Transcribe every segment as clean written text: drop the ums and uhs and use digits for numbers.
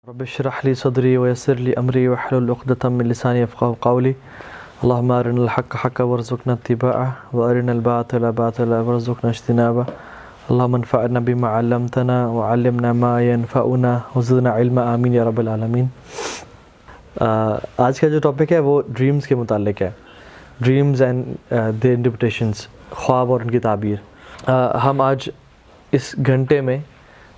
رب اشرح لي صدري ويسر لي أمري واحلل عقدة من لساني يفقهوا قولي اللهم أرنا الحق حقا وارزقنا اتباعه وأرنا الباطل باطلا وارزقنا اجتنابه اللهم انفعنا بما علمتنا وعلمنا ما ينفعنا وزدنا علما آمین یا رب العالمین۔ آج کا جو ٹاپک ہے وہ ڈریمز کے متعلق ہے، ڈریمز اینڈ دی انٹرپریٹیشنز، خواب اور ان کی تعبیر۔ ہم آج اس گھنٹے میں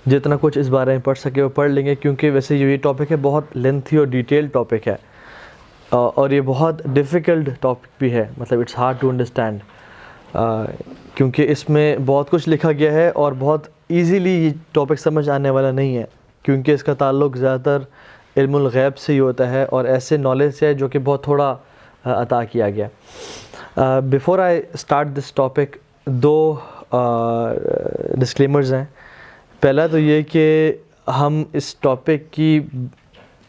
جتنا کچھ اس بارے میں پڑھ سکے وہ پڑھ لیں گے، کیونکہ ویسے یہ ٹاپک ہے بہت لینتھی اور ڈیٹیل ٹاپک ہے، اور یہ بہت ڈیفیکلٹ ٹاپک بھی ہے، مطلب اٹس ہارڈ ٹو انڈرسٹینڈ، کیونکہ اس میں بہت کچھ لکھا گیا ہے اور بہت ایزیلی یہ ٹاپک سمجھ آنے والا نہیں ہے، کیونکہ اس کا تعلق زیادہ تر علم الغیب سے ہی ہوتا ہے اور ایسے نالج سے ہے جو کہ بہت تھوڑا عطا کیا گیا۔ Before I start this topic دو ڈسکلیمرز ہیں۔ پہلا تو یہ کہ ہم اس ٹاپک کی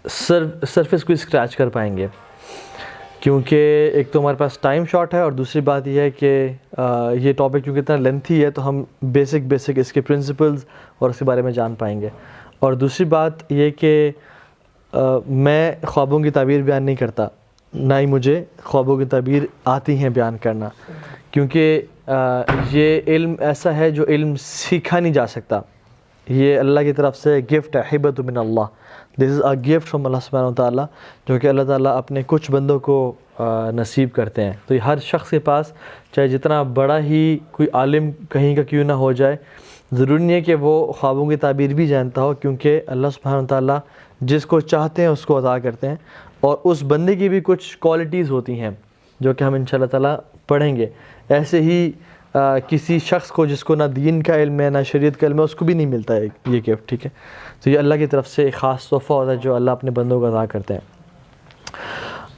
سرفیس کو اسکریچ کر پائیں گے، کیونکہ ایک تو ہمارے پاس ٹائم شارٹ ہے، اور دوسری بات یہ ہے کہ یہ ٹاپک کیونکہ اتنا لینتھی ہے تو ہم بیسک اس کے پرنسپلز اور اس کے بارے میں جان پائیں گے۔ اور دوسری بات یہ کہ میں خوابوں کی تعبیر بیان نہیں کرتا، نہ ہی مجھے خوابوں کی تعبیر آتی ہیں بیان کرنا، کیونکہ یہ علم ایسا ہے جو علم سیکھا نہیں جا سکتا، یہ اللہ کی طرف سے گفٹ ہے، ہبۃ من اللہ، دس از اے گفٹ فرام اللہ سبحانہ و تعالیٰ، جو کہ اللہ تعالیٰ اپنے کچھ بندوں کو نصیب کرتے ہیں۔ تو یہ ہر شخص کے پاس، چاہے جتنا بڑا ہی کوئی عالم کہیں کا کیوں نہ ہو جائے، ضروری نہیں ہے کہ وہ خوابوں کی تعبیر بھی جانتا ہو، کیونکہ اللہ سبحانہ و تعالیٰ جس کو چاہتے ہیں اس کو عطا کرتے ہیں، اور اس بندے کی بھی کچھ کوالٹیز ہوتی ہیں جو کہ ہم انشاءاللہ تعالیٰ پڑھیں گے۔ ایسے ہی کسی شخص کو جس کو نہ دین کا علم ہے نہ شریعت کا علم ہے، اس کو بھی نہیں ملتا ہے یہ گفٹ، ٹھیک ہے؟ تو یہ اللہ کی طرف سے ایک خاص تحفہ ہوتا ہے جو اللہ اپنے بندوں کو عطا کرتے ہیں۔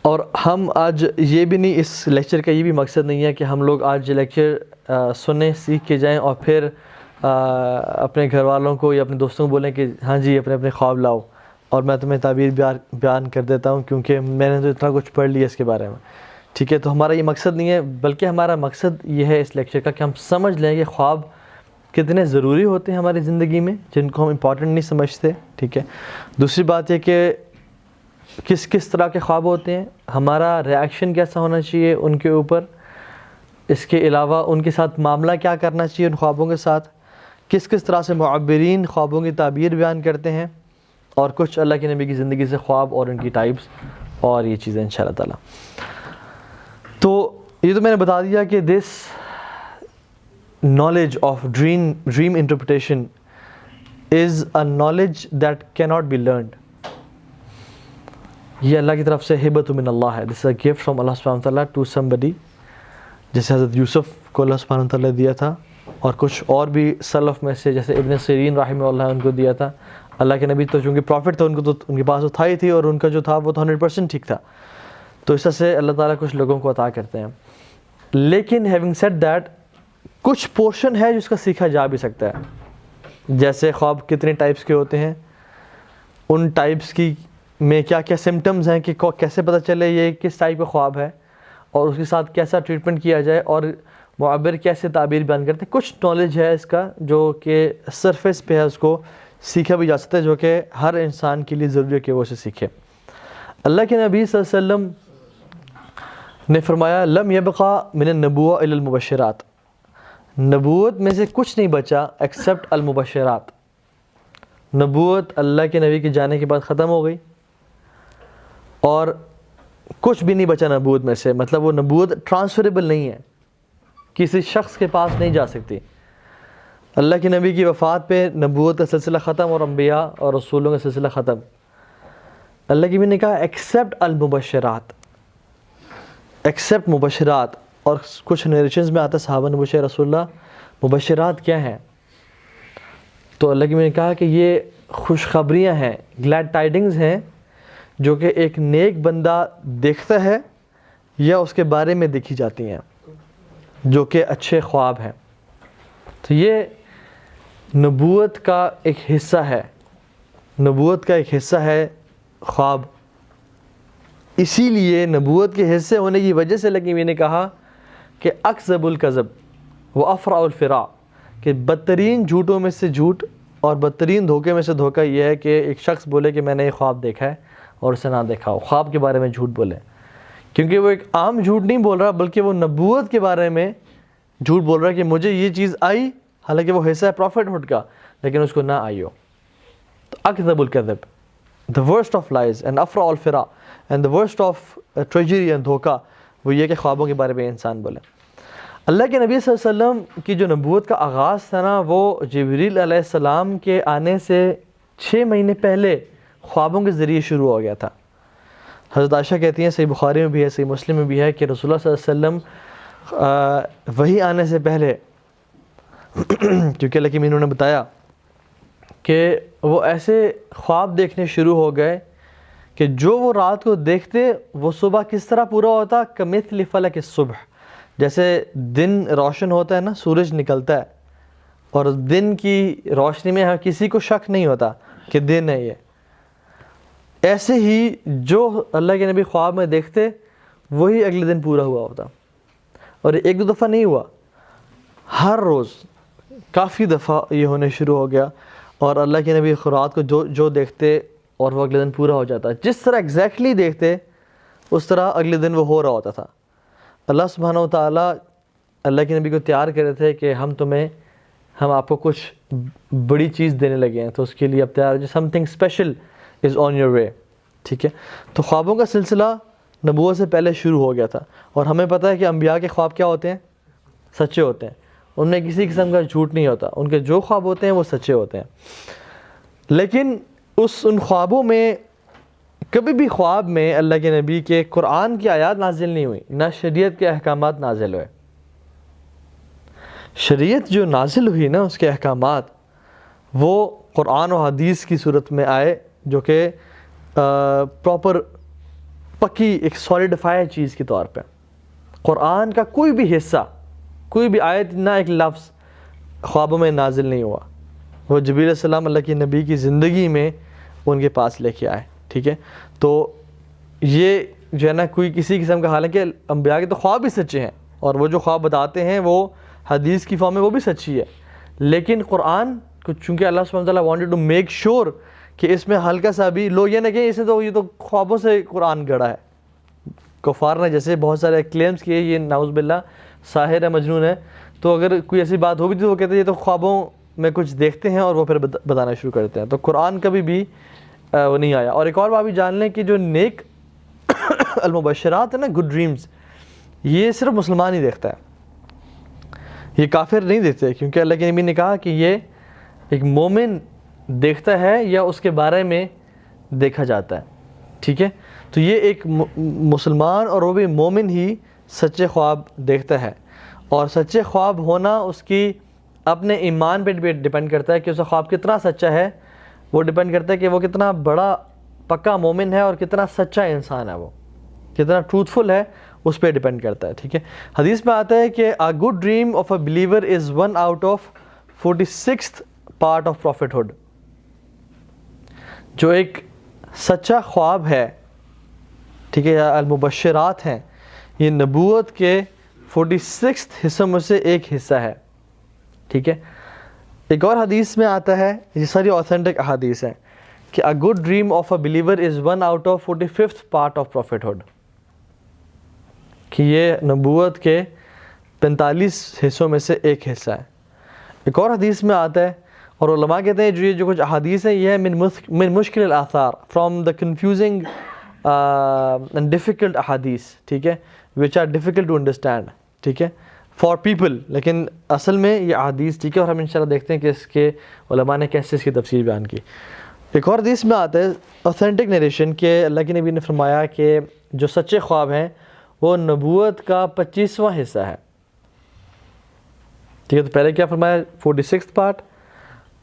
اور ہم آج یہ بھی نہیں، اس لیکچر کا یہ بھی مقصد نہیں ہے کہ ہم لوگ آج یہ لیکچر سنیں، سیکھ کے جائیں اور پھر اپنے گھر والوں کو یا اپنے دوستوں کو بولیں کہ ہاں جی اپنے خواب لاؤ اور میں تمہیں تعبیر بیان کر دیتا ہوں، کیونکہ میں نے تو اتنا کچھ پڑھ لیا اس کے بارے میں، ٹھیک ہے؟ تو ہمارا یہ مقصد نہیں ہے، بلکہ ہمارا مقصد یہ ہے اس لیکچر کا کہ ہم سمجھ لیں کہ خواب کتنے ضروری ہوتے ہیں ہماری زندگی میں، جن کو ہم امپورٹنٹ نہیں سمجھتے، ٹھیک ہے؟ دوسری بات یہ کہ کس طرح کے خواب ہوتے ہیں، ہمارا ریاکشن کیسا ہونا چاہیے ان کے اوپر، اس کے علاوہ ان کے ساتھ معاملہ کیا کرنا چاہیے ان خوابوں کے ساتھ، کس طرح سے معبرین خوابوں کی تعبیر بیان کرتے ہیں، اور کچھ اللہ کے نبی کی زندگی سے خواب اور ان کی ٹائپس اور یہ چیزیں انشاءاللہ تعالیٰ۔ تو یہ تو میں نے بتا دیا کہ دس knowledge of dream interpretation is a knowledge that cannot be learned۔ یہ اللہ کی طرف سے ہبۃ من اللہ ہے، this is a gift from اللہ سبحانہ وتعالیٰ to somebody، جیسے حضرت یوسف کو اللہ سبحانہ وتعالیٰ دیا تھا، اور کچھ اور بھی سلف میں سے جیسے ابن سیرین رحمہ اللہ ان کو دیا تھا۔ اللہ کے نبی تو چونکہ پروفٹ تھے، ان کے پاس تو تھا ہی تھی، اور ان کا جو تھا وہ تو 100% ٹھیک تھا، تو اس طرح سے اللہ تعالیٰ کچھ لوگوں کو عطا کرتے ہیں۔ لیکن having said that، کچھ پورشن ہے جس کا سیکھا جا بھی سکتا ہے، جیسے خواب کتنے ٹائپس کے ہوتے ہیں، ان ٹائپس کی میں کیا کیا سمٹمز ہیں کہ کیسے پتہ چلے یہ کس ٹائپ کا خواب ہے، اور اس کے ساتھ کیسا ٹریٹمنٹ کیا جائے، اور معبر کیسے تعبیر بیان کرتے ہیں۔ کچھ نالج ہے اس کا جو کہ سرفیس پہ ہے، اس کو سیکھا بھی جا سکتا ہے، جو کہ ہر انسان کے لیے ضروری ہے کہ وہ اسے سیکھے۔ اللہ کے نبی صلی اللہ علیہ وسلم نے فرمایا لم یبقى من النبوة الا المبشرات، نبوت میں سے کچھ نہیں بچا ایکسیپٹ المبشرات۔ نبوت اللہ کے نبی کے جانے کے بعد ختم ہو گئی، اور کچھ بھی نہیں بچا نبوت میں سے، مطلب وہ نبوت ٹرانسفریبل نہیں ہے، کسی شخص کے پاس نہیں جا سکتی۔ اللہ کے نبی کی وفات پہ نبوت کا سلسلہ ختم اور انبیاء اور رسولوں کا سلسلہ ختم۔ اللہ کے نبی نے کہا ایکسیپٹ المبشرات، ایکسیپٹ مبشرات، اور کچھ نیریشنز میں آتا ہے صحابہ نے پوچھا رسول اللہ مبشرات کیا ہیں، تو اللہ کے نبی نے کہا کہ یہ خوشخبریاں ہیں، گلیڈ ٹائڈنگز ہیں، جو کہ ایک نیک بندہ دیکھتا ہے یا اس کے بارے میں دیکھی جاتی ہیں، جو کہ اچھے خواب ہیں۔ تو یہ نبوت کا ایک حصہ ہے، نبوت کا ایک حصہ ہے خواب۔ اسی لیے نبوت کے حصے ہونے کی وجہ سے اللہ کے نبی نے کہا کہ اکذب الکذب و افرع الفراء، کہ بدترین جھوٹوں میں سے جھوٹ اور بدترین دھوکے میں سے دھوکہ یہ ہے کہ ایک شخص بولے کہ میں نے یہ خواب دیکھا ہے اور اسے نہ دیکھا ہو، خواب کے بارے میں جھوٹ بولے، کیونکہ وہ ایک عام جھوٹ نہیں بول رہا بلکہ وہ نبوت کے بارے میں جھوٹ بول رہا ہے کہ مجھے یہ چیز آئی، حالانکہ وہ حصہ ہے پروفٹ ہوڈ کا، لیکن اس کو نہ آئی ہو۔ تو اکذب الکذب، the worst of lies and Afra الفرا and the worst of treachery and دھوکہ، وہ یہ کہ خوابوں کے بارے میں انسان بولے۔ اللہ کے نبی صلی اللہ علیہ وسلم کی جو نبوت کا آغاز تھا نا، وہ جبریل علیہ السلام کے آنے سے 6 مہینے پہلے خوابوں کے ذریعے شروع ہو گیا تھا۔ حضرت عائشہ کہتی ہیں، صحیح بخاری میں بھی ہے، صحیح مسلم میں بھی ہے، کہ رسول اللہ صلی اللہ علیہ وسلم وحی آنے سے پہلے کیونکہ اللہ کے نبی نے بتایا کہ وہ ایسے خواب دیکھنے شروع ہو گئے کہ جو وہ رات کو دیکھتے وہ صبح کس طرح پورا ہوتا، کمثل فلک الصبح، جیسے دن روشن ہوتا ہے نا، سورج نکلتا ہے اور دن کی روشنی میں کسی کو شک نہیں ہوتا کہ دن ہے یہ، ایسے ہی جو اللہ کے نبی خواب میں دیکھتے وہی اگلے دن پورا ہوا ہوتا۔ اور ایک دو دفعہ نہیں ہوا، ہر روز کافی دفعہ یہ ہونے شروع ہو گیا، اور اللہ کے نبی رات کو جو دیکھتے اور وہ اگلے دن پورا ہو جاتا، جس طرح ایگزیکٹلی دیکھتے اس طرح اگلے دن وہ ہو رہا ہوتا تھا۔ اللہ سبحانہ و تعالیٰ اللہ کے نبی کو تیار کر رہے تھے کہ ہم آپ کو کچھ بڑی چیز دینے لگے ہیں، تو اس کے لیے اب تیار ہو، something special is on your way, ٹھیک ہے۔ تو خوابوں کا سلسلہ نبوت سے پہلے شروع ہو گیا تھا، اور ہمیں پتہ ہے کہ انبیاء کے خواب کیا ہوتے ہیں؟ سچے ہوتے ہیں، ان میں کسی قسم کا جھوٹ نہیں ہوتا، ان کے جو خواب ہوتے ہیں وہ سچے ہوتے ہیں۔ لیکن ان خوابوں میں کبھی بھی خواب میں اللہ کے نبی کے قرآن کی آیات نازل نہیں ہوئی، نہ شریعت کے احکامات نازل ہوئے۔ شریعت جو نازل ہوئی نا، اس کے احکامات وہ قرآن و حدیث کی صورت میں آئے، جو کہ پراپر پکی ایک سولیڈیفائی چیز کے طور پہ۔ قرآن کا کوئی بھی حصہ، کوئی بھی آیت، نہ ایک لفظ خوابوں میں نازل نہیں ہوا، وہ جبریل علیہ السلام اللہ کے نبی کی زندگی میں ان کے پاس لے کے آئے، ٹھیک ہے۔ تو یہ جو ہے نا کوئی کسی قسم کا، حالانکہ انبیاء کے تو خواب بھی سچے ہیں، اور وہ جو خواب بتاتے ہیں وہ حدیث کی فارم میں وہ بھی سچی ہے، لیکن قرآن کو چونکہ اللہ سبحانہ وتعالیٰ وانٹڈ ٹو میک شیور کہ اس میں ہلکا سا بھی لوگ یہ نہ کہ یہ تو خوابوں سے قرآن گڑا ہے۔ کفار نے جیسے بہت سارے کلیمز کیے یہ نعوذ باللہ ساحر ہے، مجنون ہے، تو اگر کوئی ایسی بات ہو بھی تو وہ کہتے ہیں یہ تو خوابوں میں کچھ دیکھتے ہیں اور وہ پھر بتانا شروع کرتے ہیں۔ تو قرآن کبھی بھی وہ نہیں آیا۔ اور ایک اور بات بھی جان لیں کہ جو نیک المبشرات ہیں نا، گڈ ڈریمز، یہ صرف مسلمان ہی دیکھتا ہے، یہ کافر نہیں دیکھتے، کیونکہ اللہ کے نبی نے کہا کہ یہ ایک مومن دیکھتا ہے یا اس کے بارے میں دیکھا جاتا ہے، ٹھیک ہے۔ تو یہ ایک مسلمان اور وہ بھی مومن ہی سچے خواب دیکھتا ہے، اور سچے خواب ہونا اس کی اپنے ایمان پہ ڈیپینڈ کرتا ہے کہ اس کا خواب کتنا سچا ہے، وہ ڈیپینڈ کرتا ہے کہ وہ کتنا بڑا پکا مومن ہے اور کتنا سچا انسان ہے، وہ کتنا ٹروتھفل ہے، اس پہ ڈیپینڈ کرتا ہے، ٹھیک ہے۔ حدیث میں آتا ہے کہ a good dream of a believer is 1 out of 46th part of prophethood۔ جو ایک سچا خواب ہے، ٹھیک ہے، یا المبشرات ہیں، یہ نبوت کے 46 حصوں میں سے ایک حصہ ہے، ٹھیک ہے۔ ایک اور حدیث میں آتا ہے، یہ ساری اوتھینٹک احادیث ہیں، کہ a good dream of a believer is 1 out of 45th part of prophethood، کہ یہ نبوت کے 45 حصوں میں سے ایک حصہ ہے۔ ایک اور حدیث میں آتا ہے، اور علماء کہتے ہیں یہ جو کچھ احادیث ہیں یہ ہے من مشکل الاثار، from the confusing and difficult احادیث، ٹھیک ہے، which are difficult to understand، ٹھیک ہے، فار پیپل، لیکن اصل میں یہ احادیث ٹھیک ہے، اور ہم انشاءاللہ دیکھتے ہیں کہ اس کے علماء نے کیسے اس کی تفسیر بیان کی۔ ایک اور حدیث میں آتا ہے اوتھینٹک نریشن کہ اللہ کے نبی نے فرمایا کہ جو سچے خواب ہیں وہ نبوت کا 25واں حصہ ہے، ٹھیک ہے۔ تو پہلے کیا فرمایا؟ 46th پارٹ،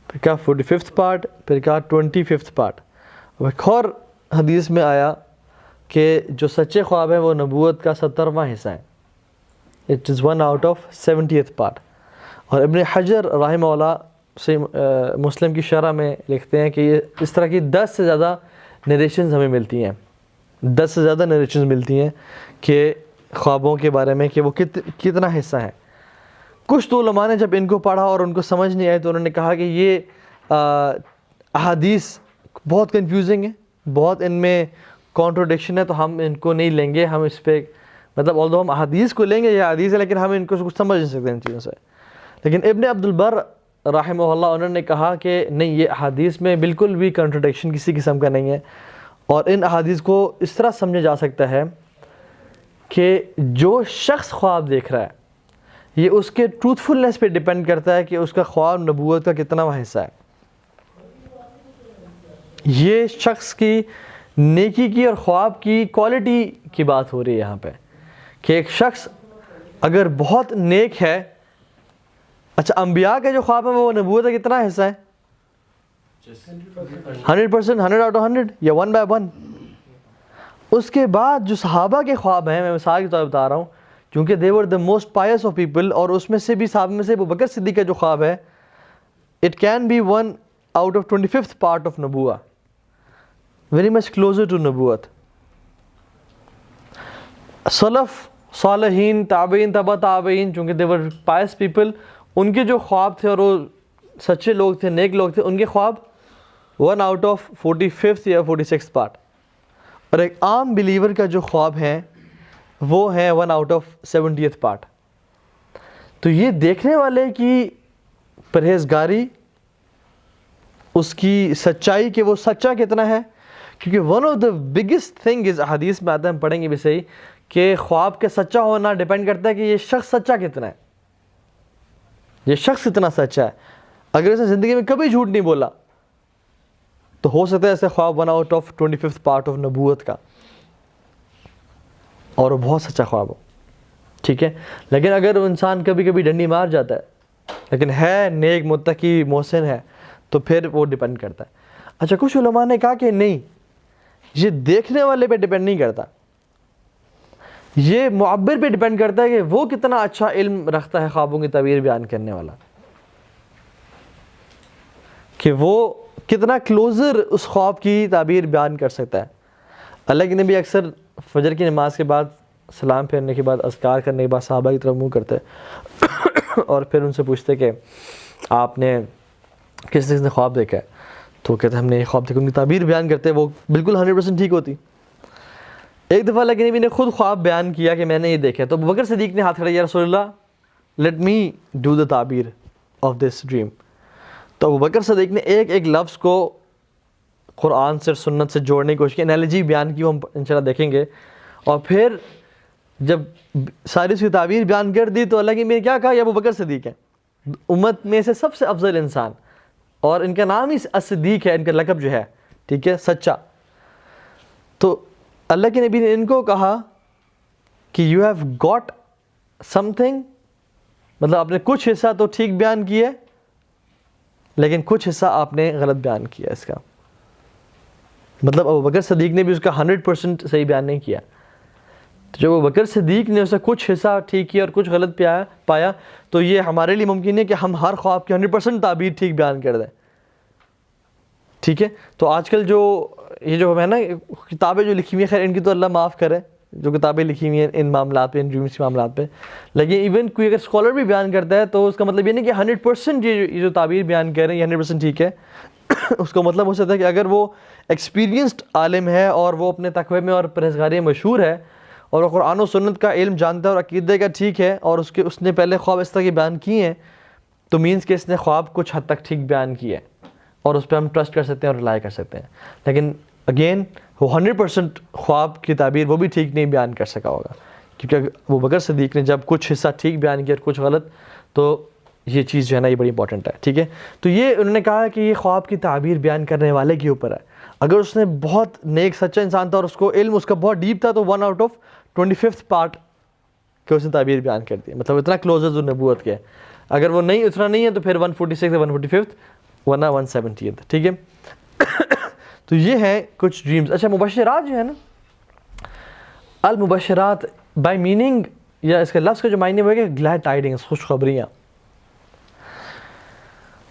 پھر کیا 45th پارٹ، پھر کیا 25th پارٹ۔ ایک اور حدیث میں آیا کہ جو سچے خواب ہیں وہ نبوت کا 70واں حصہ ہے، it is 1 out of 70th part. اور ابن حجر رحمہ اللہ سے مسلم کی شرح میں لکھتے ہیں کہ یہ اس طرح کی 10 سے زیادہ نریشنز ہمیں ملتی ہیں، 10 سے زیادہ نریشنز ملتی ہیں کہ خوابوں کے بارے میں کہ وہ کتنا حصہ ہے۔ کچھ تو علماء نے جب ان کو پڑھا اور ان کو سمجھ نہیں آئی تو انہوں نے کہا کہ یہ احادیث بہت کنفیوزنگ ہے, بہت ان میں کانٹروڈکشن ہے, تو ہم ان کو نہیں لیں گے. ہم اس پہ مطلب although ہم احادیث کو لیں گے, یہ حدیث ہے, لیکن ہم ان کو کچھ سمجھ نہیں سکتے ان چیزوں سے. لیکن ابن عبد البر رحمہ اللہ انہوں نے کہا کہ نہیں, یہ احادیث میں بالکل بھی کنٹروڈکشن کسی قسم کا نہیں ہے, اور ان احادیث کو اس طرح سمجھا جا سکتا ہے کہ جو شخص خواب دیکھ رہا ہے یہ اس کے ٹروتھفلنس پہ ڈیپینڈ کرتا ہے کہ اس کا خواب نبوت کا کتنا وہ حصہ ہے. یہ شخص کی نیکی کی اور خواب کی کوالٹی کی بات ہو رہی ہے یہاں پہ, کہ ایک شخص اگر بہت نیک ہے, اچھا انبیاء کے جو خواب ہیں وہ نبوت کا کتنا حصہ ہے؟ 100%, 100 out of 100 یا 1 by 1. اس کے بعد جو صحابہ کے خواب ہیں, میں مثال کے طور پر بتا رہا ہوں, کیونکہ they were the most pious of people, اور اس میں سے بھی صحابہ میں سے ابو بکر صدیق کا جو خواب ہے it can be 1 out of 25th part of نبوہ, very much closer to نبوت. سلف صالحین, تابعین, تبع تابعین, چونکہ they were pious people, ان کے جو خواب تھے اور وہ سچے لوگ تھے, نیک لوگ تھے, ان کے خواب 1 out of 45th یا 46th part. اور ایک عام بلیور کا جو خواب ہیں وہ ہیں 1 out of 70th part. تو یہ دیکھنے والے کی پرہیزگاری, اس کی سچائی کہ وہ سچا کتنا ہے, کیونکہ one of the biggest thing is, حدیث میں آتا ہے, ہم پڑھیں گے بھی صحیح, کہ خواب کے سچا ہونا ڈیپینڈ کرتا ہے کہ یہ شخص سچا کتنا ہے, یہ شخص کتنا سچا ہے. اگر اس نے زندگی میں کبھی جھوٹ نہیں بولا تو ہو سکتا ہے ایسے خواب 1 out of 25th part of نبوت کا, اور وہ بہت سچا خواب ہو, ٹھیک ہے. لیکن اگر وہ انسان کبھی کبھی ڈنڈی مار جاتا ہے لیکن ہے نیک, متقی, محسن ہے, تو پھر وہ ڈیپینڈ کرتا ہے. اچھا, کچھ علماء نے کہا کہ نہیں, یہ دیکھنے والے پہ ڈیپینڈ نہیں کرتا, یہ معبر پہ ڈیپینڈ کرتا ہے کہ وہ کتنا اچھا علم رکھتا ہے خوابوں کی تعبیر بیان کرنے والا, کہ وہ کتنا کلوزر اس خواب کی تعبیر بیان کر سکتا ہے. اللہ کے نبی اکثر فجر کی نماز کے بعد, سلام پھیرنے کے بعد, اذکار کرنے کے بعد صحابہ کی طرف منہ کرتے اور پھر ان سے پوچھتے کہ آپ نے کس نے خواب دیکھا ہے, تو کہتے ہم نے یہ خواب دیکھا, ان کی تعبیر بیان کرتے, وہ بالکل 100% ٹھیک ہوتی. ایک دفعہ اللہ کے نبی نے خود خواب بیان کیا کہ میں نے یہ دیکھا, تو ابو بکر صدیق نے ہاتھ کھڑا کیا, رسول اللہ لیٹ می ڈو دا تعبیر آف دس ڈریم. تو ابو بکر صدیق نے ایک ایک لفظ کو قرآن سے, سنت سے جوڑنے کی کوشش کی, انالوجی بیان کی, وہ ہم انشاءاللہ دیکھیں گے. اور پھر جب ساری اس کی تعبیر بیان کر دی تو اللہ کے نبی نے کیا کہا, یہ ابو بکر صدیق ہیں, امت میں سے سب سے افضل انسان, اور ان کا نام ہی صدیق ہے, ان کا لقب جو ہے, ٹھیک ہے, سچا. تو اللہ کے نبی نے ان کو کہا کہ you have got some thing, مطلب آپ نے کچھ حصہ تو ٹھیک بیان کیا لیکن کچھ حصہ آپ نے غلط بیان کیا. اس کا مطلب ابو بکر صدیق نے بھی اس کا 100% صحیح بیان نہیں کیا. تو جب ابو بکر صدیق نے اسے کچھ حصہ ٹھیک کیا اور کچھ غلط پایا, تو یہ ہمارے لیے ممکن ہے کہ ہم ہر خواب کی 100% تعبیر ٹھیک بیان کر دیں, ٹھیک ہے. تو آج کل جو یہ جو ہے نا کتابیں جو لکھی ہوئی ہیں, خیر ان کی تو اللہ معاف کرے, جو کتابیں لکھی ہوئی ہیں ان معاملات پہ, ان ڈریمس کے معاملات پہ, لیکن ایون کوئی اگر اسکالر بھی بیان کرتا ہے تو اس کا مطلب یہ نہیں کہ 100% یہ جو تعبیر بیان کر رہے ہیں یہ 100% ٹھیک ہے. اس کا مطلب ہو سکتا ہے کہ اگر وہ ایکسپیرینسڈ عالم ہے اور وہ اپنے تقوی میں اور پرہیزگاری میں مشہور ہے اور وہ قرآن و سنت کا علم جانتا ہے اور عقیدے کا ٹھیک ہے, اور اس نے پہلے خواب اس طرح کے بیان کیے ہیں, تو مینس کہ اس نے خواب کچھ حد تک ٹھیک بیان کیے ہے اور اس پہ ہم ٹرسٹ کر سکتے ہیں اور ریلائی کر سکتے ہیں. لیکن اگین وہ 100% خواب کی تعبیر وہ بھی ٹھیک نہیں بیان کر سکا ہوگا, کیونکہ ابو بکر صدیق نے جب کچھ حصہ ٹھیک بیان کیا اور کچھ غلط, تو یہ چیز جو ہے نا یہ بڑی امپورٹنٹ ہے, ٹھیک ہے. تو یہ انہوں نے کہا کہ یہ خواب کی تعبیر بیان کرنے والے کے اوپر ہے. اگر اس نے بہت نیک سچا انسان تھا اور اس کو علم اس کا بہت ڈیپ تھا, تو 1 out of 25th part کہ اس نے تعبیر بیان کر دی, مطلب اتنا کلوزر جو نبوت کے. اگر وہ نہیں اتنا نہیں ہے تو پھر 146 یا 145th, ورنہ 170th, ٹھیک ہے. تو یہ ہیں کچھ ڈریمز. اچھا, مبشرات جو ہے نا, المبشرات بائی میننگ یا اس کے لفظ کا جو معنی ہے کہ گلیڈ ٹائڈنگس, خوشخبریاں.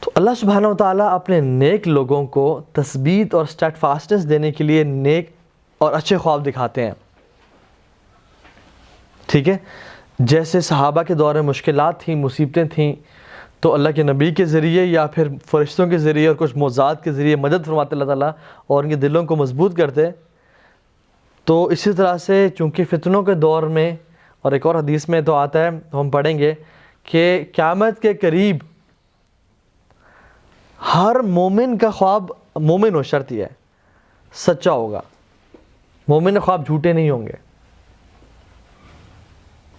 تو اللہ سبحانہ و تعالیٰ اپنے نیک لوگوں کو تثبیت اور اسٹیٹ فاسٹنس دینے کے لیے نیک اور اچھے خواب دکھاتے ہیں, ٹھیک ہے. جیسے صحابہ کے دور میں مشکلات تھیں, مصیبتیں تھیں, تو اللہ کے نبی کے ذریعے یا پھر فرشتوں کے ذریعے اور کچھ معجزات کے ذریعے مدد فرماتے اللہ تعالیٰ اور ان کے دلوں کو مضبوط کرتے. تو اسی طرح سے چونکہ فتنوں کے دور میں، اور ایک اور حدیث میں تو آتا ہے، تو ہم پڑھیں گے کہ قیامت کے قریب ہر مومن کا خواب، مومن ہو شرط یہ ہے سچا ہوگا. مومن کے خواب جھوٹے نہیں ہوں گے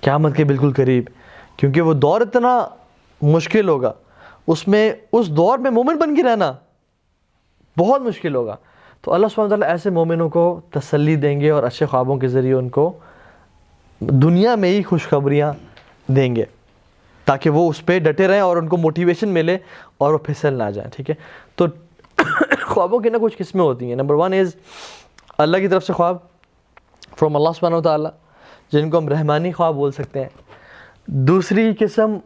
قیامت کے بالکل قریب، کیونکہ وہ دور اتنا مشکل ہوگا، اس دور میں مومن بن کے رہنا بہت مشکل ہوگا. تو اللہ سبحانہ وتعالیٰ ایسے مومنوں کو تسلی دیں گے اور اچھے خوابوں کے ذریعے ان کو دنیا میں ہی خوشخبریاں دیں گے تاکہ وہ اس پہ ڈٹے رہیں اور ان کو موٹیویشن ملے اور وہ پھسل نہ جائیں. ٹھیک ہے، تو خوابوں کی کچھ قسمیں ہوتی ہیں. نمبر 1 از اللہ کی طرف سے خواب، فرام اللہ سبحانہ وتعالیٰ، جن کو ہم رحمانی خواب بول سکتے ہیں. دوسری قسم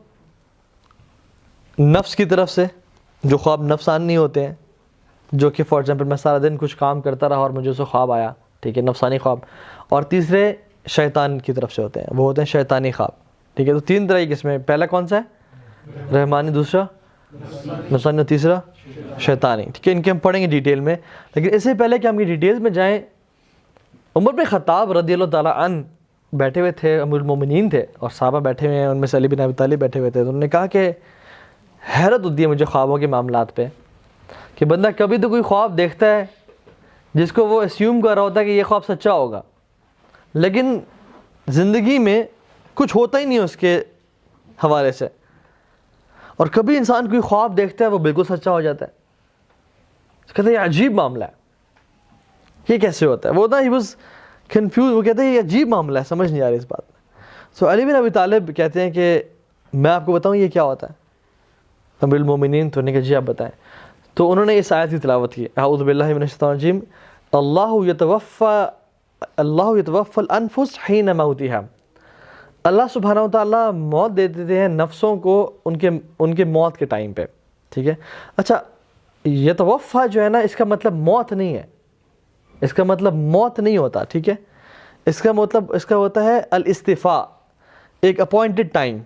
نفس کی طرف سے، جو خواب نفسانی ہوتے ہیں، جو کہ فار ایگزامپل میں سارا دن کچھ کام کرتا رہا اور مجھے اسے خواب آیا، ٹھیک ہے، نفسانی خواب. اور تیسرے شیطان کی طرف سے ہوتے ہیں، وہ ہوتے ہیں شیطانی خواب. ٹھیک ہے، تو 3 طرح کی قسمیں. پہلا کون سا ہے؟ رحمانی، دوسرا نفسانی، اور تیسرا شیطانی. ٹھیک ہے، ان کے ہم پڑھیں گے ڈیٹیل میں. لیکن اس سے پہلے کہ ہم کی ڈیٹیلز میں جائیں، عمر بن خطاب رضی اللہ تعالیٰ عنہ بیٹھے ہوئے تھے، امیر المومنین تھے، اور صحابہ بیٹھے ہوئے ہیں، ان میں سے علی بن ابی طالب بیٹھے ہوئے تھے. تو انہوں نے کہا کہ حیرت ہوتی ہے مجھے خوابوں کے معاملات پہ کہ بندہ کبھی تو کوئی خواب دیکھتا ہے جس کو وہ اسیوم کر رہا ہوتا ہے کہ یہ خواب سچا ہوگا، لیکن زندگی میں کچھ ہوتا ہی نہیں اس کے حوالے سے. اور کبھی انسان کوئی خواب دیکھتا ہے وہ بالکل سچا ہو جاتا ہے. کہتے ہیں یہ عجیب معاملہ ہے، یہ کیسے ہوتا ہے؟ وہ نا ہی واز کنفیوز، وہ کہتے ہیں یہ عجیب معاملہ ہے، سمجھ نہیں آ رہی اس بات میں. سو علی بن ابی طالب کہتے ہیں کہ میں آپ کو بتاؤں یہ کیا ہوتا ہے امیر المومنین؟ تو نے کہا جی آپ بتائیں. تو انہوں نے اس آیت کی تلاوت کی، اعوذ باللہ من الشیطان الرجیم، اللہ یتوفی الانفس حین موتها. اللہ سبحانہ و تعالیٰ موت دے دیتے ہیں نفسوں کو ان کے موت کے ٹائم پہ. ٹھیک ہے، اچھا یتوفی جو ہے نا، اس کا مطلب موت نہیں ہے، اس کا مطلب موت نہیں ہوتا. ٹھیک ہے، اس کا مطلب اس کا ہوتا ہے الاستفاء، ایک اپوائنٹڈ ٹائم.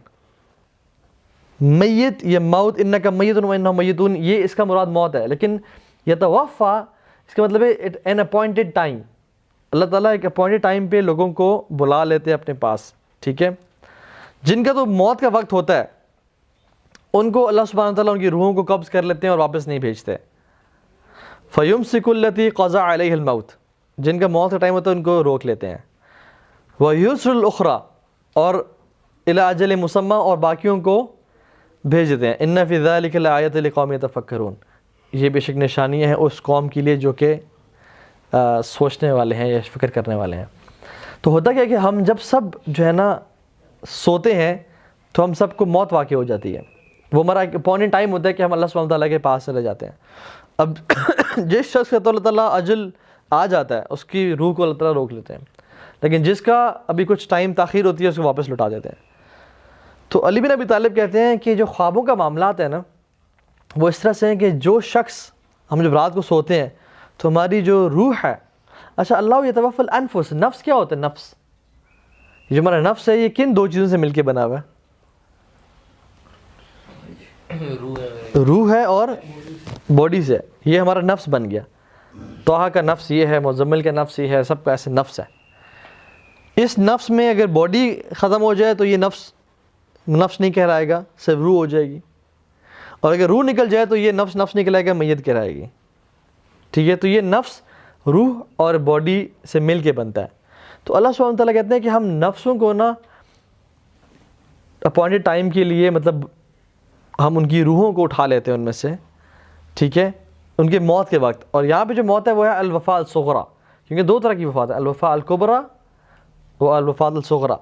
میت یا موت، انکا میت و انہم میتون، یہ اس کا مراد موت ہے. لیکن یتوفی اس کا مطلب ہے این اپوائنٹڈ ٹائم. اللہ تعالیٰ ایک اپوائنٹڈ ٹائم پہ لوگوں کو بلا لیتے ہیں اپنے پاس. ٹھیک ہے، جن کا تو موت کا وقت ہوتا ہے ان کو اللہ سبحانہ وتعالیٰ ان کی روحوں کو قبض کر لیتے ہیں اور واپس نہیں بھیجتے. فَيُمْسِكُ الَّتِي قَضَى عَلَيْهِ الْمَوْتِ، جن کا موت کا ٹائم ہوتا ہے ان کو روک لیتے ہیں. وَيُرْسِلُ الْأُخْرَى، اور إِلَىٰ أَجَلٍ مُّسَمًّى، اور باقیوں کو بھیج دیتے ہیں. إِنَّ فِي ذَلِكَ لَآيَةً لِقَوْمٍ يَتَفَكَّرُونَ، یہ بے شک نشانیاں ہیں اس قوم کے لیے جو کہ سوچنے والے ہیں یا فکر کرنے والے ہیں. تو ہوتا کیا ہے کہ ہم جب سب جو ہے نا سوتے ہیں تو ہم سب کو موت واقع ہو جاتی ہے. وہ ہمارا ایک اپوائنٹڈ ٹائم ہوتا ہے کہ ہم اللہ سبحانہ تعالیٰ کے پاس چلے جاتے ہیں. اب جس شخص کا تو اللہ تعالیٰ اجل آ جاتا ہے اس کی روح کو اللہ تعالیٰ روک لیتے ہیں، لیکن جس کا ابھی کچھ ٹائم تاخیر ہوتی ہے اس کو واپس لوٹا دیتے ہیں. تو علی بن ابی طالب کہتے ہیں کہ جو خوابوں کا معاملات ہے نا، وہ اس طرح سے ہیں کہ جو شخص، ہم جب رات کو سوتے ہیں تو ہماری جو روح ہے، اچھا اللہ یتوفی الانفس، نفس کیا ہوتا ہے؟ نفس، جو ہمارا نفس ہے یہ کن 2 چیزوں سے مل کے بنا ہوا ہے؟ روح ہے اور باڈی سے. یہ ہمارا نفس بن گیا. طٰہٰ کا نفس یہ ہے، مزمل کا نفس یہ ہے، سب کا ایسے نفس ہے. اس نفس میں اگر باڈی ختم ہو جائے تو یہ نفس نہیں کہلائے گا، صرف روح ہو جائے گی. اور اگر روح نکل جائے تو یہ نفس نکلائے گا، میت کہلائے گی. ٹھیک ہے، تو یہ نفس روح اور باڈی سے مل کے بنتا ہے. تو اللہ سبحانہ وتعالیٰ کہتے ہیں کہ ہم نفسوں کو نا اپوائنٹڈ ٹائم کے لیے، مطلب ہم ان کی روحوں کو اٹھا لیتے ہیں ان میں سے. ٹھیک ہے، ان کے موت کے وقت. اور یہاں پہ جو موت ہے وہ ہے الوفاة الصغریٰ، کیونکہ 2 طرح کی وفات ہے، الوفاة الکبریٰ و الوفاة الصغریٰ.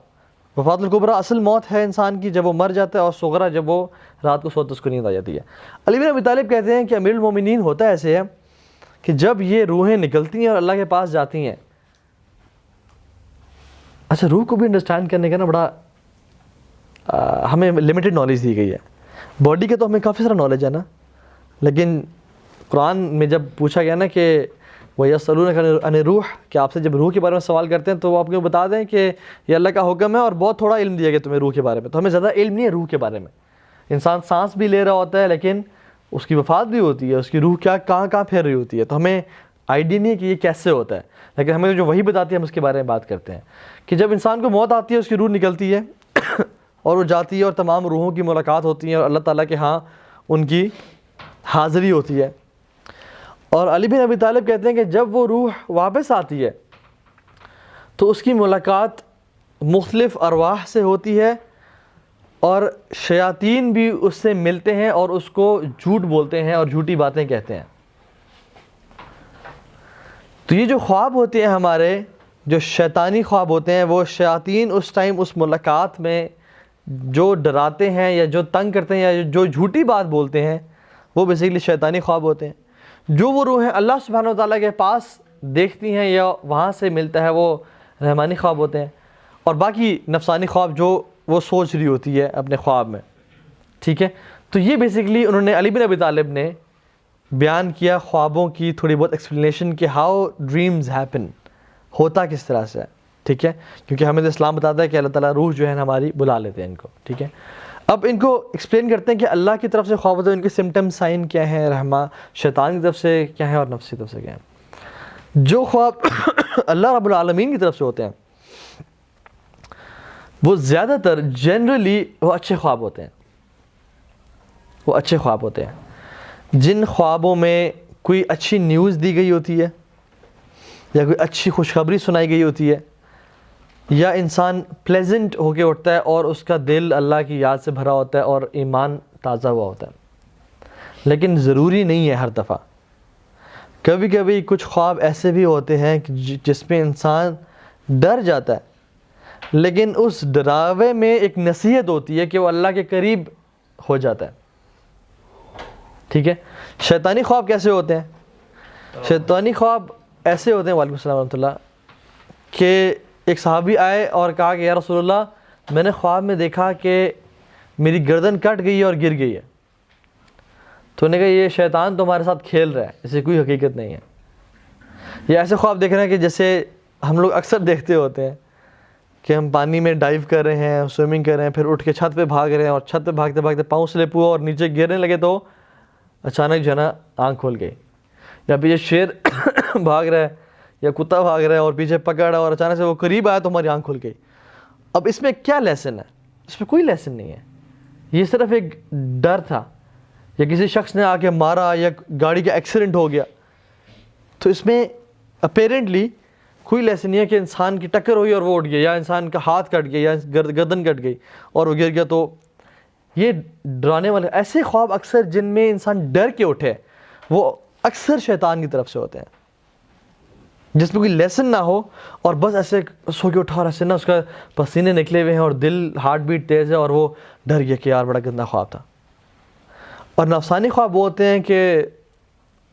وفات الکبریٰ اصل موت ہے انسان کی جب وہ مر جاتا ہے، اور صغریٰ جب وہ رات کو سوتا ہے اس کو نیند آ جاتی ہے. علی بن ابی طالب کہتے ہیں کہ امیر المومنین ہوتا ایسے ہے کہ جب یہ روحیں نکلتی ہیں اور اللہ کے پاس جاتی ہیں، اچھا روح کو بھی انڈرسٹینڈ کرنے کا نا بڑا ہمیں لمیٹڈ نالج دی گئی ہے. باڈی کا تو ہمیں کافی سارا نالج ہے نا، لیکن قرآن میں جب پوچھا گیا نا کہ وَيَسْأَلُونَكَ عَنِ الرُّوحِ، کہ آپ سے جب روح کے بارے میں سوال کرتے ہیں تو وہ آپ کو بتا دیں کہ یہ اللہ کا حکم ہے اور بہت تھوڑا علم دیا گیا تمہیں روح کے بارے میں. تو ہمیں زیادہ علم نہیں ہے روح کے بارے میں، انسان سانس بھی لے رہا ہوتا ہے لیکن اس کی وفات بھی ہوتی ہے, اس کی روح کہاں پھیر رہی ہوتی ہے. تو ہمیں آئیڈیا نہیں ہے کہ یہ کیسے ہوتا ہے, لیکن ہمیں جو وہی بتاتی ہے ہم اس کے بارے میں بات کرتے ہیں کہ جب انسان کو موت آتی ہے اس کی روح نکلتی ہے اور وہ جاتی ہے اور تمام روحوں کی ملاقات ہوتی ہے اور اللہ تعالیٰ کے ہاں ان کی حاضری ہوتی ہے. اور علی بن ابی طالب کہتے ہیں کہ جب وہ روح واپس آتی ہے تو اس کی ملاقات مختلف ارواح سے ہوتی ہے اور شیاطین بھی اس سے ملتے ہیں اور اس کو جھوٹ بولتے ہیں اور جھوٹی باتیں کہتے ہیں. تو یہ جو خواب ہوتے ہیں ہمارے, جو شیطانی خواب ہوتے ہیں, وہ شیاطین اس ٹائم اس ملاقات میں جو ڈراتے ہیں یا جو تنگ کرتے ہیں یا جو جھوٹی بات بولتے ہیں وہ بیسیکلی شیطانی خواب ہوتے ہیں. جو وہ روحیں اللہ سبحانہ و تعالیٰ کے پاس دیکھتی ہیں یا وہاں سے ملتا ہے وہ رحمانی خواب ہوتے ہیں. اور باقی نفسانی خواب جو وہ سوچ رہی ہوتی ہے اپنے خواب میں. ٹھیک ہے, تو یہ بیسیکلی انہوں نے علی بن ابی طالب نے بیان کیا خوابوں کی تھوڑی بہت ایکسپلینیشن کہ ہاؤ ڈریمز ہیپن, ہوتا کس طرح سے ہے. ٹھیک ہے, کیونکہ ہمیں تو اسلام بتاتا ہے کہ اللہ تعالیٰ روح جو ہے ہماری بلا لیتے ہیں ان کو. ٹھیک ہے, اب ان کو ایکسپلین کرتے ہیں کہ اللہ کی طرف سے خواب ہوتے ہیں, ان کے سمٹم سائن کیا ہیں, شیطان کی طرف سے کیا ہیں اور نفس کی طرف سے کیا ہیں. جو خواب اللہ رب العالمین کی طرف سے ہوتے ہیں وہ زیادہ تر جنرلی وہ اچھے خواب ہوتے ہیں. وہ اچھے خواب ہوتے ہیں جن خوابوں میں کوئی اچھی نیوز دی گئی ہوتی ہے یا کوئی اچھی خوشخبری سنائی گئی ہوتی ہے یا انسان پلیزنٹ ہو کے اٹھتا ہے اور اس کا دل اللہ کی یاد سے بھرا ہوتا ہے اور ایمان تازہ ہوا ہوتا ہے. لیکن ضروری نہیں ہے ہر دفعہ. کبھی کبھی کچھ خواب ایسے بھی ہوتے ہیں جس میں انسان ڈر جاتا ہے لیکن اس ڈراوے میں ایک نصیحت ہوتی ہے کہ وہ اللہ کے قریب ہو جاتا ہے. ٹھیک ہے, شیطانی خواب کیسے ہوتے ہیں؟ شیطانی خواب ایسے ہوتے ہیں, وعلیکم السلام ورحمۃ اللہ, کہ ایک صحابی آئے اور کہا کہ یا رسول اللہ میں نے خواب میں دیکھا کہ میری گردن کٹ گئی ہے اور گر گئی ہے. تو نے کہا یہ شیطان تمہارے ساتھ کھیل رہا ہے, اسے کوئی حقیقت نہیں ہے. یہ ایسے خواب دیکھ رہے ہیں کہ جیسے ہم لوگ اکثر دیکھتے ہوتے ہیں کہ ہم پانی میں ڈائیو کر رہے ہیں, سوئمنگ کر رہے ہیں, پھر اٹھ کے چھت پہ بھاگ رہے ہیں اور چھت پہ بھاگتے بھاگتے پاؤں سلپ ہوا اور نیچے گرنے لگے تو اچانک جو ہے نا آنکھ کھول گئی, یا پیچھے شیر بھاگ رہا ہے یا کتا بھاگ رہا ہے اور پیچھے پکڑا اور اچانک سے وہ قریب آیا تو ہماری آنکھ کھل گئی. اب اس میں کیا لیسن ہے؟ اس میں کوئی لیسن نہیں ہے. یہ صرف ایک ڈر تھا, یا کسی شخص نے آ کے مارا یا گاڑی کا ایکسیڈنٹ ہو گیا. تو اس میں اپیرنٹلی کوئی لیسن نہیں ہے کہ انسان کی ٹکر ہوئی اور وہ اٹھ گیا, یا انسان کا ہاتھ کٹ گیا یا گردن کٹ گئی اور وہ گر گیا. تو یہ ڈرانے والے ایسے خواب اکثر جن میں انسان ڈر کے اٹھے وہ اکثر شیطان کی طرف سے ہوتے ہیں, جس میں کوئی لیسن نہ ہو اور بس ایسے سو کے اٹھا اور ایسے نا اس کا پسینے نکلے ہوئے ہیں اور دل ہارٹ بیٹ تیز ہے اور وہ ڈر گیا کہ یار بڑا گندا خواب تھا. اور نفسانی خواب وہ ہوتے ہیں کہ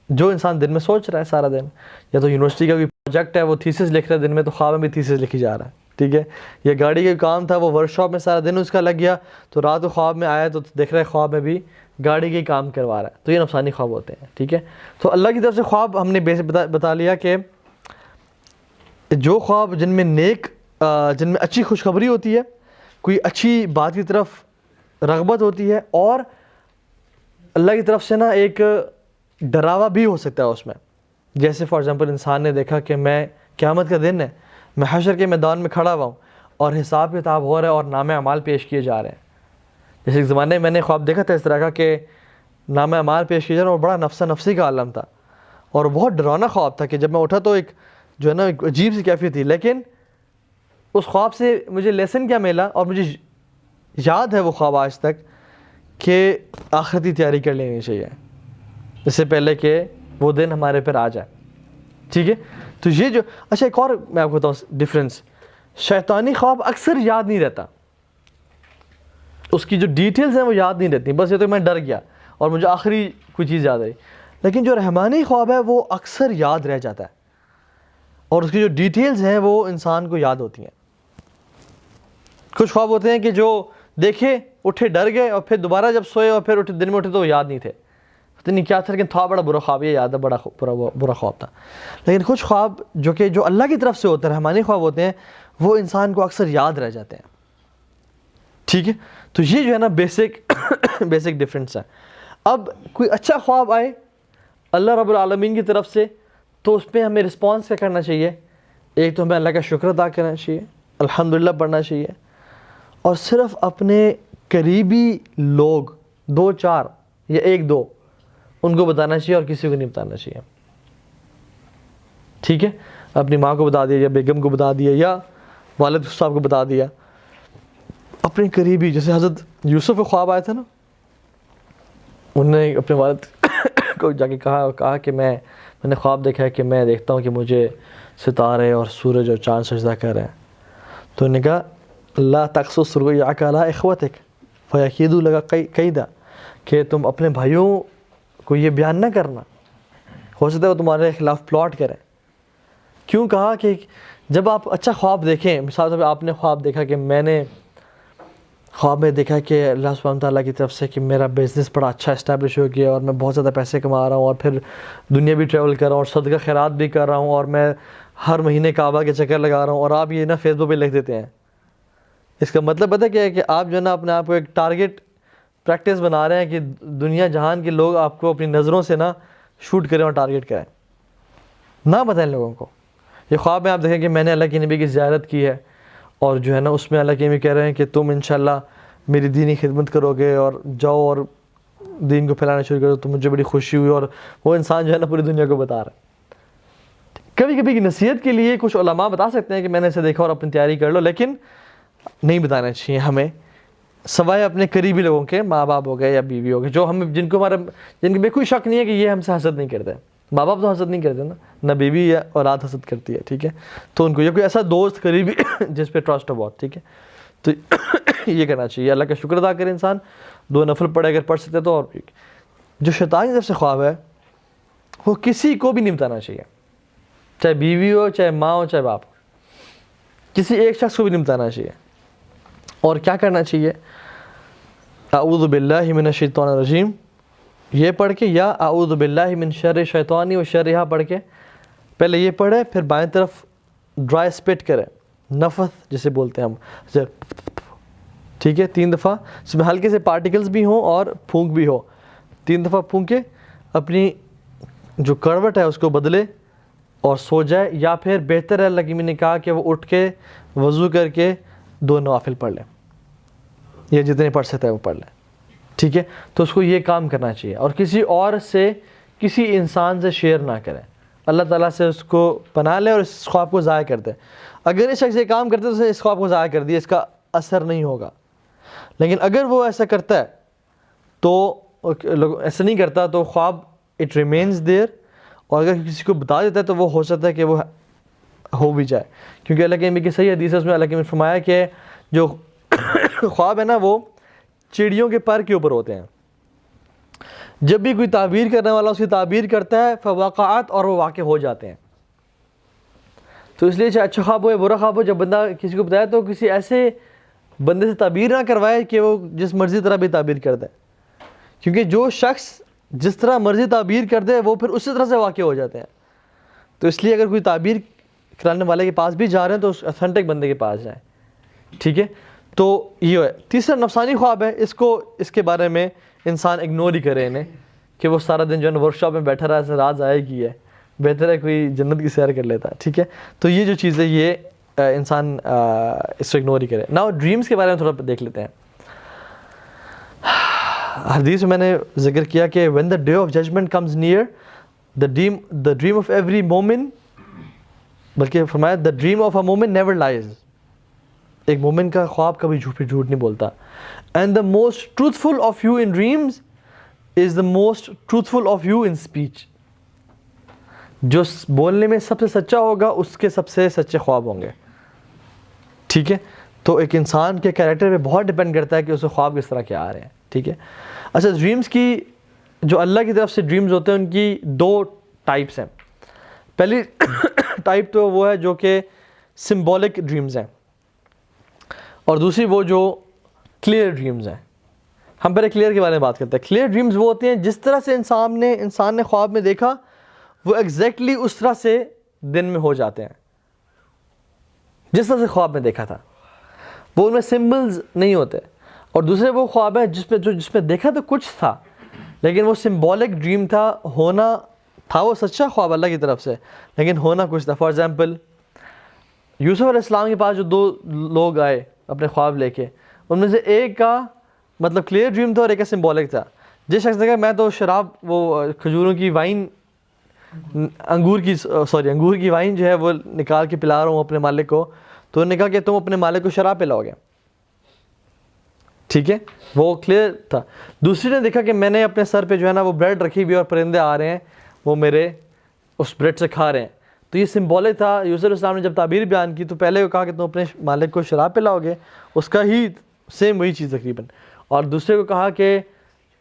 جو انسان دن میں سوچ رہا ہے سارا دن, یا تو یونیورسٹی کا کوئی پروجیکٹ ہے وہ تھیسس لکھ رہا ہے دن میں, تو خواب میں بھی تھیسس لکھی جا رہا ہے. ٹھیک ہے, یا گاڑی کا کام تھا وہ ورک شاپ میں سارا دن اس کا لگ گیا تو رات کو خواب میں آیا تو دیکھ رہا ہے خواب میں بھی گاڑی کے کام کروا رہا ہے. تو یہ نفسانی خواب ہوتے ہیں. ٹھیک ہے, تو اللہ کی طرف سے خواب ہم نے بتا لیا کہ جو خواب جن میں جن میں اچھی خوشخبری ہوتی ہے, کوئی اچھی بات کی طرف رغبت ہوتی ہے, اور اللہ کی طرف سے نا ایک ڈراوا بھی ہو سکتا ہے اس میں. جیسے فار ایگزامپل انسان نے دیکھا کہ میں قیامت کا دن ہے, میں حشر کے میدان میں کھڑا ہوا ہوں اور حساب کتاب ہو رہا ہے اور نامہ اعمال پیش کیے جا رہے ہیں. جیسے ایک زمانے میں میں نے خواب دیکھا تھا اس طرح کا کہ نامہ اعمال پیش کیے جا رہے ہیں اور بڑا نفسی کا عالم تھا اور بہت ڈرانا خواب تھا کہ جب میں اٹھا تو ایک جو ہے نا ایک عجیب سی کیفیت تھی. لیکن اس خواب سے مجھے لیسن کیا ملا, اور مجھے یاد ہے وہ خواب آج تک, کہ آخرتی تیاری کر لینی چاہیے اس سے پہلے کہ وہ دن ہمارے پر آ جائے. ٹھیک ہے, تو یہ جو اچھا ایک اور میں آپ کو بتاؤں ڈفرینس, شیطانی خواب اکثر یاد نہیں رہتا, اس کی جو ڈیٹیلز ہیں وہ یاد نہیں رہتی, بس یہ تو میں ڈر گیا اور مجھے آخری کوئی چیز یاد آئی. لیکن جو رحمانی خواب ہے وہ اکثر یاد رہ جاتا ہے اور اس کی جو ڈیٹیلز ہیں وہ انسان کو یاد ہوتی ہیں. کچھ خواب ہوتے ہیں کہ جو دیکھے اٹھے ڈر گئے اور پھر دوبارہ جب سوئے اور پھر اٹھے دن میں اٹھے تو وہ یاد نہیں تھے, پتہ نہیں کیا تھا, لیکن تھا بڑا برا خواب, یہ یاد ہے بڑا برا خواب تھا. لیکن کچھ خواب جو اللہ کی طرف سے ہوتے ہیں, رحمانی خواب ہوتے ہیں, وہ انسان کو اکثر یاد رہ جاتے ہیں. ٹھیک ہے, تو یہ جو ہے نا بیسک ڈفرینس ہے. اب کوئی اچھا خواب آئے اللہ رب العالمین کی طرف سے تو اس پہ ہمیں رسپانس کیا کرنا چاہیے؟ ایک تو ہمیں اللہ کا شکر ادا کرنا چاہیے, الحمدللہ پڑھنا چاہیے, اور صرف اپنے قریبی لوگ 2-4 یا 1-2 ان کو بتانا چاہیے اور کسی کو نہیں بتانا چاہیے. ٹھیک ہے, اپنی ماں کو بتا دیا یا بیگم کو بتا دیا یا والد صاحب کو بتا دیا, اپنے قریبی. جیسے حضرت یوسف کو خواب آیا تھا نا, انہوں نے اپنے والد کو جا کے کہا کہ میں نے خواب دیکھا ہے کہ میں دیکھتا ہوں کہ مجھے ستارے اور سورج اور چاند سجدہ کر رہے ہیں. تو انہوں نے کہا لا تقصص رؤیاک علی اخوتک فیکیدوا لک کیدا, کہ تم اپنے بھائیوں کو یہ بیان نہ کرنا, ہو سکتا ہے وہ تمہارے خلاف پلاٹ کریں. کیوں کہا کہ جب آپ اچھا خواب دیکھیں, مثال طور پہ آپ نے خواب دیکھا کہ میں نے خواب میں دیکھا کہ اللہ سبحانہ تعالیٰ کی طرف سے کہ میرا بزنس بڑا اچھا اسٹیبلش ہو گیا اور میں بہت زیادہ پیسے کما رہا ہوں اور پھر دنیا بھی ٹریول کر رہا ہوں اور صدقہ خیرات بھی کر رہا ہوں اور میں ہر مہینے کعبہ کے چکر لگا رہا ہوں, اور آپ یہ نا فیس بک پہ لکھ دیتے ہیں. اس کا مطلب پتہ کیا ہے کہ آپ جو ہے نا اپنے آپ کو ایک ٹارگٹ پریکٹس بنا رہے ہیں کہ دنیا جہان کے لوگ آپ کو اپنی نظروں سے نا شوٹ کریں اور ٹارگٹ کریں. نہ بتائیں لوگوں کو. یہ خواب میں آپ دیکھیں کہ میں نے اللہ کے نبی کی زیارت کی ہے اور جو ہے نا اس میں اللہ کے نبی کہہ رہے ہیں کہ تم انشاءاللہ میری دینی خدمت کرو گے اور جاؤ اور دین کو پھیلانا شروع کرو, تو مجھے بڑی خوشی ہوئی. اور وہ انسان جو ہے نا پوری دنیا کو بتا رہا ہے. کبھی کبھی کی نصیحت کے لیے کچھ علماء بتا سکتے ہیں کہ میں نے اسے دیکھا اور اپنی تیاری کر لو, لیکن نہیں بتانا چاہیے ہمیں, سوائے اپنے قریبی لوگوں کے, ماں باپ ہو گئے یا بیوی ہو گئے, جو ہم جن کے کوئی شک نہیں ہے کہ یہ ہم سے حسد نہیں کرتے. ماں باپ تو حسد نہیں کرتے نا, نہ بیوی یا اولاد حسد کرتی ہے. ٹھیک ہے, تو ان کو یہ کوئی ایسا دوست قریبی جس پہ ٹرسٹ ہو بہت. ٹھیک ہے, تو یہ کرنا چاہیے. اللہ کا شکر ادا کرے انسان, 2 نفل پڑھے اگر پڑھ سکتے تو. اور جو شیطان کی طرف سے خواب ہے وہ کسی کو بھی نہیں بتانا چاہیے, چاہے بیوی ہو, چاہے ماں ہو, چاہے باپ ہو, کسی ایک شخص کو بھی نہیں بتانا چاہیے. اور کیا کرنا چاہیے؟ اعوذ باللہ من الشیطان الرجیم یہ پڑھ کے, یا اعوذ باللہ من شر الشیطان و شرہا پڑھ کے, پہلے یہ پڑھے, پھر بائیں طرف ڈرائی اسپٹ کرے, نفث جسے بولتے ہیں ہم. ٹھیک ہے, 3 دفعہ اس میں ہلکے سے پارٹیکلز بھی ہوں اور پھونک بھی ہو. 3 دفعہ پھونک کے اپنی جو کروٹ ہے اس کو بدلے اور سو جائے, یا پھر بہتر ہے اللہ کی میں نے کہا کہ وہ اٹھ کے وضو کر کے 2 نوافل پڑھ لیں, یا جتنے پڑھ سکتا ہے وہ پڑھ لیں. ٹھیک ہے, تو اس کو یہ کام کرنا چاہیے اور کسی اور سے, کسی انسان سے شیئر نہ کریں. اللہ تعالیٰ سے اس کو پناہ لے اور اس خواب کو ضائع کر دے. اگر اس شخص یہ کام کرتے تو اس خواب کو ضائع کر دیا, اس کا اثر نہیں ہوگا. لیکن اگر وہ ایسا کرتا ہے تو ایسا نہیں کرتا تو خواب اٹ ریمینز دیر, اور اگر کسی کو بتا دیتا ہے تو وہ ہو سکتا ہے کہ وہ ہو بھی جائے. کیونکہ اللہ کے نبی کی صحیح حدیث ہے, اس میں اللہ کے نبی نے فرمایا کہ جو خواب ہے نا وہ چڑیوں کے پر کے اوپر ہوتے ہیں. جب بھی کوئی تعبیر کرنے والا اس کی تعبیر کرتا ہے فواقعات, اور وہ واقع ہو جاتے ہیں. تو اس لیے چاہے اچھا خواب ہو یا برا خواب ہو, جب بندہ کسی کو بتایا تو کسی ایسے بندے سے تعبیر نہ کروائے کہ وہ جس مرضی طرح بھی تعبیر کر دے, کیونکہ جو شخص جس طرح مرضی تعبیر کر دے وہ پھر اسی طرح سے واقع ہو جاتے ہیں. تو اس لیے اگر کوئی تعبیر کرانے والے کے پاس بھی جا رہے ہیں تو اس اتھینٹک بندے کے پاس جائیں. ٹھیک ہے, تو یہ ہے. تیسرا نفسانی خواب ہے, اس کے بارے میں انسان اگنور ہی کرے انہیں, کہ وہ سارا دن جو ہے نا ورک شاپ میں بیٹھا رہا ہے, رات ضائع کی ہے, بہتر ہے کوئی جنت کی سیر کر لیتا ہے. ٹھیک ہے, تو یہ جو چیز ہے یہ انسان اس کو اگنور ہی کرے. ناؤ ڈریمز کے بارے میں تھوڑا دیکھ لیتے ہیں. حدیث میں نے ذکر کیا کہ when the day of judgment comes near, the dream of every مومن, بلکہ فرمایا the dream of a مومن never lies. ایک مومن کا خواب کبھی جھوٹ نہیں بولتا. and the most truthful of you in dreams is the most truthful of you in speech. جو بولنے میں سب سے سچا ہوگا اس کے سب سے سچے خواب ہوں گے. ٹھیک ہے, تو ایک انسان کے کیریکٹر پہ بہت ڈیپینڈ کرتا ہے کہ اسے خواب کس طرح کے آ رہے ہیں. ٹھیک ہے, اچھا ڈریمز کی جو اللہ کی طرف سے ڈریمز ہوتے ہیں ان کی 2 ٹائپس ہیں. پہلی ٹائپ تو وہ ہے جو کہ سمبولک ڈریمز ہیں, اور دوسری وہ جو کلیئر ڈریمز ہیں. ہم پہلے کلیئر کے بارے میں بات کرتے ہیں. کلیئر ڈریمز وہ ہوتے ہیں جس طرح سے انسان نے خواب میں دیکھا وہ ایگزیکٹلی اس طرح سے دن میں ہو جاتے ہیں جس طرح سے خواب میں دیکھا تھا. وہ ان میں سمبلز نہیں ہوتے. اور دوسرے وہ خواب ہیں جس میں دیکھا تو کچھ تھا لیکن وہ سمبولک ڈریم تھا، ہونا تھا وہ سچا خواب اللہ کی طرف سے لیکن ہونا کچھ تھا. فار ایگزامپل یوسف علیہ السلام کے پاس جو 2 لوگ آئے اپنے خواب لے کے، ان میں سے ایک کا مطلب کلیئر ڈریم تھا اور ایک کا سمبولک تھا. جس شخص نے کہا میں تو شراب، وہ کھجوروں کی وائن، انگور کی وائن جو ہے وہ نکال کے پلا رہا ہوں اپنے مالک کو، تو انہوں نے کہا کہ تم اپنے مالک کو شراب پلاؤ گے. ٹھیک ہے، وہ کلیئر تھا. دوسری نے دیکھا کہ میں نے اپنے سر پہ جو ہے نا وہ بریڈ رکھی ہوئی اور پرندے آ رہے ہیں وہ میرے اس بریڈ سے کھا رہے ہیں. تو یہ سمبولک تھا. یوسف علیہ السلام نے جب تعبیر بیان کی تو پہلے وہ کہا کہ تم اپنے مالک کو شراب پلاؤ گے، اس کا ہی سیم وہی چیز تقریباً. اور دوسرے کو کہا کہ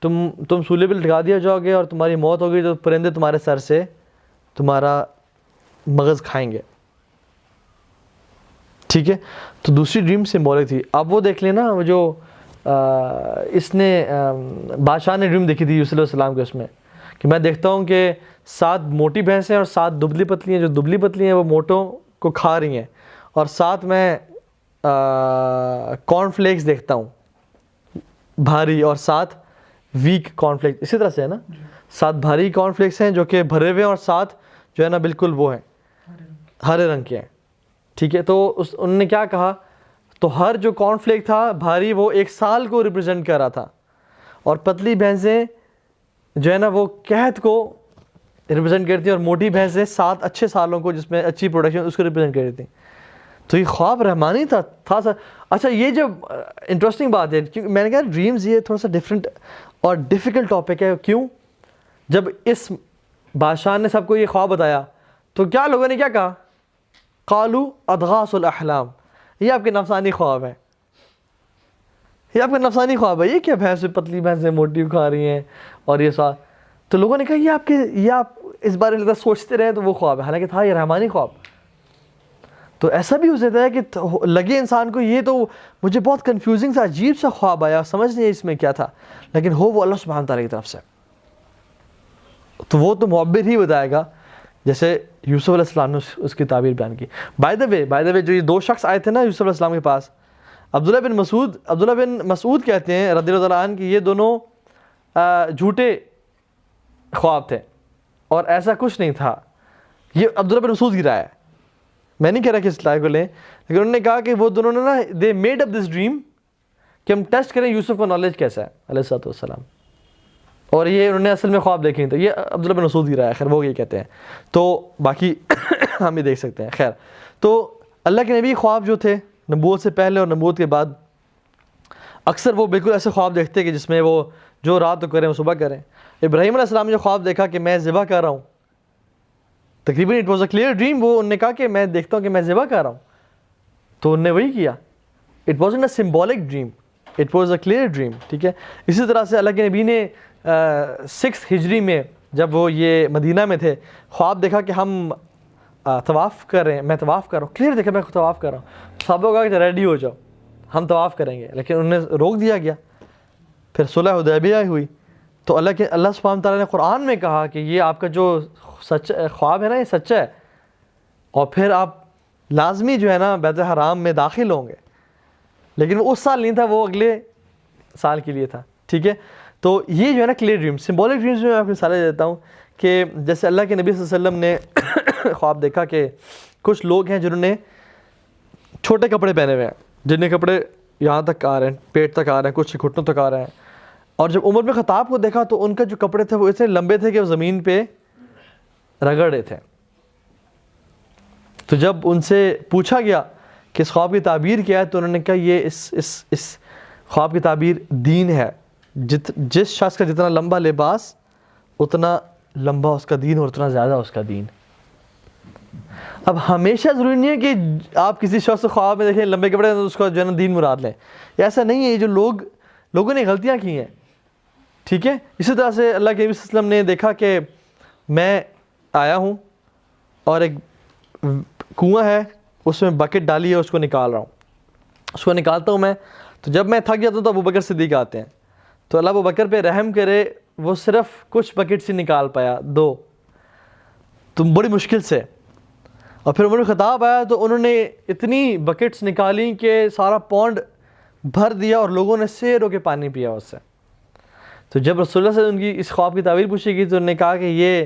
تم سولے پہ لٹکا دیا جاؤ گے اور تمہاری موت ہوگی تو پرندے تمہارے سر سے تمہارا مغز کھائیں گے. ٹھیک ہے، تو دوسری ڈریم سمبولک تھی. اب وہ دیکھ لینا وہ جو اس نے بادشاہ نے ڈریم دیکھی تھی یوسف علیہ السلام کے، اس میں کہ میں دیکھتا ہوں کہ 7 موٹی بھینسیں اور 7 دبلی پتلی ہیں، جو دبلی پتلی ہیں وہ موٹوں کو کھا رہی ہیں، اور 7 میں کارن فلیکس دیکھتا ہوں بھاری اور 7 ویک کارن فلیکس. اسی طرح سے ہے نا، 7 بھاری کارن فلیکس ہیں جو کہ بھرے ہوئے ہیں اور 7 جو ہے نا بالکل وہ ہیں ہرے رنگ کے ہیں. ٹھیک ہے، تو انہوں نے کیا کہا، تو ہر جو کارن فلیک تھا بھاری وہ 1 سال کو ریپرزینٹ کر رہا تھا، اور پتلی بھینسیں جو ہے نا وہ قحط کو ریپرزینٹ کرتی ہیں، اور موٹی بھینسیں 7 اچھے سالوں کو جس میں اچھی پروڈکشن اس کو ریپرزینٹ کرتی ہیں. تو یہ خواب رحمانی تھا سر. اچھا یہ جو انٹرسٹنگ بات ہے، کیونکہ میں نے کہا ڈریمز یہ تھوڑا سا ڈفرینٹ اور ڈیفیکلٹ ٹاپک ہے. کیوں؟ جب اس بادشاہ نے سب کو یہ خواب بتایا تو کیا لوگوں نے کیا کہا، قالوا اضغاث الاحلام، یہ آپ کے نفسانی خواب ہے، یہ آپ کا نفسانی خواب ہے، یہ کیا بھینس پتلی بھینسیں موٹی کھا رہی ہیں اور یہ ساتھ. تو لوگوں نے کہا یہ آپ اس بارے میں سوچتے رہے تو وہ خواب ہے، حالانکہ تھا یہ رحمانی خواب. تو ایسا بھی ہو سکتا ہے کہ لگے انسان کو یہ تو مجھے بہت کنفیوزنگ سا عجیب سا خواب آیا، سمجھ نہیں اس میں کیا تھا، لیکن ہو وہ اللہ سبحانہ تعالیٰ کی طرف سے، تو وہ تو معبر ہی بتائے گا، جیسے یوسف علیہ السلام نے اس کی تعبیر بیان کی. بائی دا وے جو یہ 2 شخص آئے تھے نا یوسف علیہ السلام کے پاس، عبداللہ بن مسعود کہتے ہیں رضی اللہ عنہ کہ یہ دونوں جھوٹے خواب تھے اور ایسا کچھ نہیں تھا. یہ عبداللہ بن مسعود کی رائے ہے، میں نہیں کہہ رہا کہ اس رائے کو لیں، لیکن انہوں نے کہا کہ وہ دونوں نے نا they made up this dream کہ ہم ٹیسٹ کریں یوسف کا نالج کیسا ہے علیہ السلام، اور یہ انہوں نے اصل میں خواب دیکھے. تو یہ عبداللہ بن مسعود کی رائے ہے، خیر وہ یہ کہتے ہیں، تو باقی ہم بھی دیکھ سکتے ہیں. خیر، تو اللہ کے نبی خواب جو تھے نبوت سے پہلے اور نبوت کے بعد اکثر وہ بالکل ایسے خواب دیکھتے کہ جس میں وہ جو رات کو کریں وہ صبح کریں. ابراہیم علیہ السلام نے جو خواب دیکھا کہ میں ذبح کر رہا ہوں، تقریباً it was a clear dream, وہ انہوں نے کہا کہ میں دیکھتا ہوں کہ میں ذبح کر رہا ہوں، تو انہوں نے وہی کیا. It wasn't a symbolic dream, it was a clear dream. ٹھیک ہے، اسی طرح سے اللہ کے نبی نے 6 ہجری میں جب وہ یہ مدینہ میں تھے خواب دیکھا کہ ہم طواف کر رہے ہیں، میں طواف کر رہا ہوں، کلیئر دیکھا میں طواف کر رہا ہوں. صحابہ کو کہا کہ ریڈی ہو جاؤ ہم طواف کریں گے، لیکن انہوں نے روک دیا گیا. پھر صلح حدیبیہ ہوئی تو اللہ سبحانہ تعالیٰ نے قرآن میں کہا کہ یہ آپ کا جو خواب ہے نا یہ سچا ہے، اور پھر آپ لازمی جو ہے نا بیت الحرام میں داخل ہوں گے. لیکن وہ اس سال نہیں تھا، وہ اگلے سال کے لیے تھا. ٹھیک ہے، تو یہ جو ہے نا کلیئر ڈریم. سمبولک ڈریمز میں آپ کو مثالیں دیتا ہوں کہ جیسے اللہ کے نبی صلی اللہ علیہ وسلم نے خواب دیکھا کہ کچھ لوگ ہیں جنہوں نے چھوٹے کپڑے پہنے ہوئے ہیں، جن کے کپڑے یہاں تک آ رہے ہیں، پیٹ تک آ رہے ہیں، کچھ گھٹنوں تک آ رہے ہیں. اور جب عمر بن خطاب کو دیکھا تو ان کے جو کپڑے تھے وہ اتنے لمبے تھے کہ وہ زمین پہ رگڑ رہے تھے. تو جب ان سے پوچھا گیا کہ اس خواب کی تعبیر کیا ہے تو انہوں نے کہا یہ اس خواب کی تعبیر دین ہے. جس شخص کا جتنا لمبا لباس اتنا لمبا اس کا دین اور اتنا زیادہ اس کا دین. اب ہمیشہ ضروری نہیں ہے کہ آپ کسی شخص کو خواب میں دیکھیں لمبے کپڑے تو اس کو جو ہے نا دین مراد لیں، ایسا نہیں ہے. یہ جو لوگوں نے غلطیاں کی ہیں. ٹھیک ہے، اسی طرح سے اللہ کے نبی صلی اللہ علیہ وسلم نے دیکھا کہ میں آیا ہوں اور ایک کنواں ہے اس میں بکٹ ڈالی ہے، اس کو نکال رہا ہوں، اس کو نکالتا ہوں میں. تو جب میں تھک جاتا ہوں تو ابوبکر صدیق آتے ہیں، تو اللہ ابوبکر پہ رحم کرے، وہ صرف کچھ بکٹ سے نکال پایا 2، تو بڑی مشکل سے. اور پھر عمر بن خطاب آیا تو انہوں نے اتنی بکٹس نکالی کہ سارا پونڈ بھر دیا اور لوگوں نے سیر ہو کے پانی پیا اس سے. تو جب رسول اللہ سے ان کی اس خواب کی تعبیر پوچھی گئی تو انہوں نے کہا کہ یہ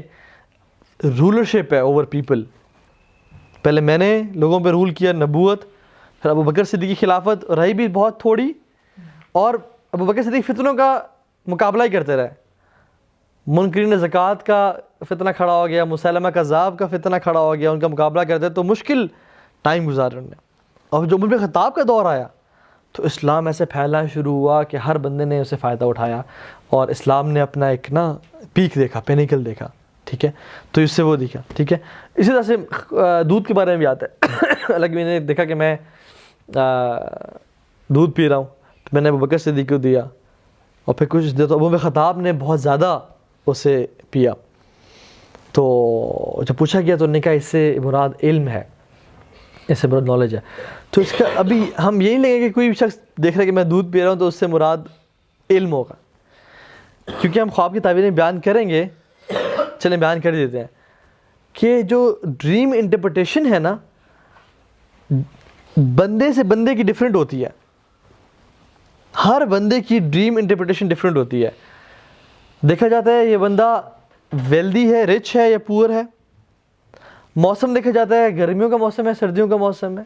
رولرشپ ہے اوور پیپل. پہلے میں نے لوگوں پہ رول کیا, نبوت, پھر ابو بکر صدیق کی خلافت رہی بھی بہت تھوڑی, اور ابو بکر صدیق فتنوں کا مقابلہ ہی کرتے رہے. منکرین زکوٰۃ کا فتنہ کھڑا ہو گیا, مسیلمہ کذاب کا فتنہ کھڑا ہو گیا, ان کا مقابلہ کرتے تو مشکل ٹائم گزارے انہوں نے. اور جو عمر بن خطاب کا دور آیا تو اسلام ایسے پھیلنا شروع ہوا کہ ہر بندے نے اسے فائدہ اٹھایا, اور اسلام نے اپنا ایک پیک دیکھا, پینیکل دیکھا. ٹھیک ہے, تو اس سے وہ دیکھا. ٹھیک ہے, اسی طرح سے دودھ کے بارے میں بھی آتا ہے. الگ میں نے دیکھا کہ میں دودھ پی رہا ہوں, تو میں نے ابو بکر صدیق کو دیا, اور پھر کچھ دیر تو عمر بن خطاب نے بہت زیادہ اسے پیا. تو جب پوچھا گیا تو انہوں نے کہا اس سے مراد علم ہے, اس سے مراد نالج ہے. تو اس کا ابھی ہم یہی لیں گے کہ کوئی بھی شخص دیکھ رہا ہے کہ میں دودھ پی رہا ہوں تو اس سے مراد علم ہوگا, کیونکہ ہم خواب کی تعبیریں بیان کریں گے. چلیں بیان کر دیتے ہیں کہ جو ڈریم انٹرپریٹیشن ہے نا, بندے سے بندے کی ڈیفرنٹ ہوتی ہے. ہر بندے کی ڈریم انٹرپریٹیشن ڈیفرنٹ ہوتی ہے. دیکھا جاتا ہے یہ بندہ ویلدی ہے, رچ ہے یا پور ہے. موسم دیکھا جاتا ہے گرمیوں کا موسم ہے, سردیوں کا موسم ہے.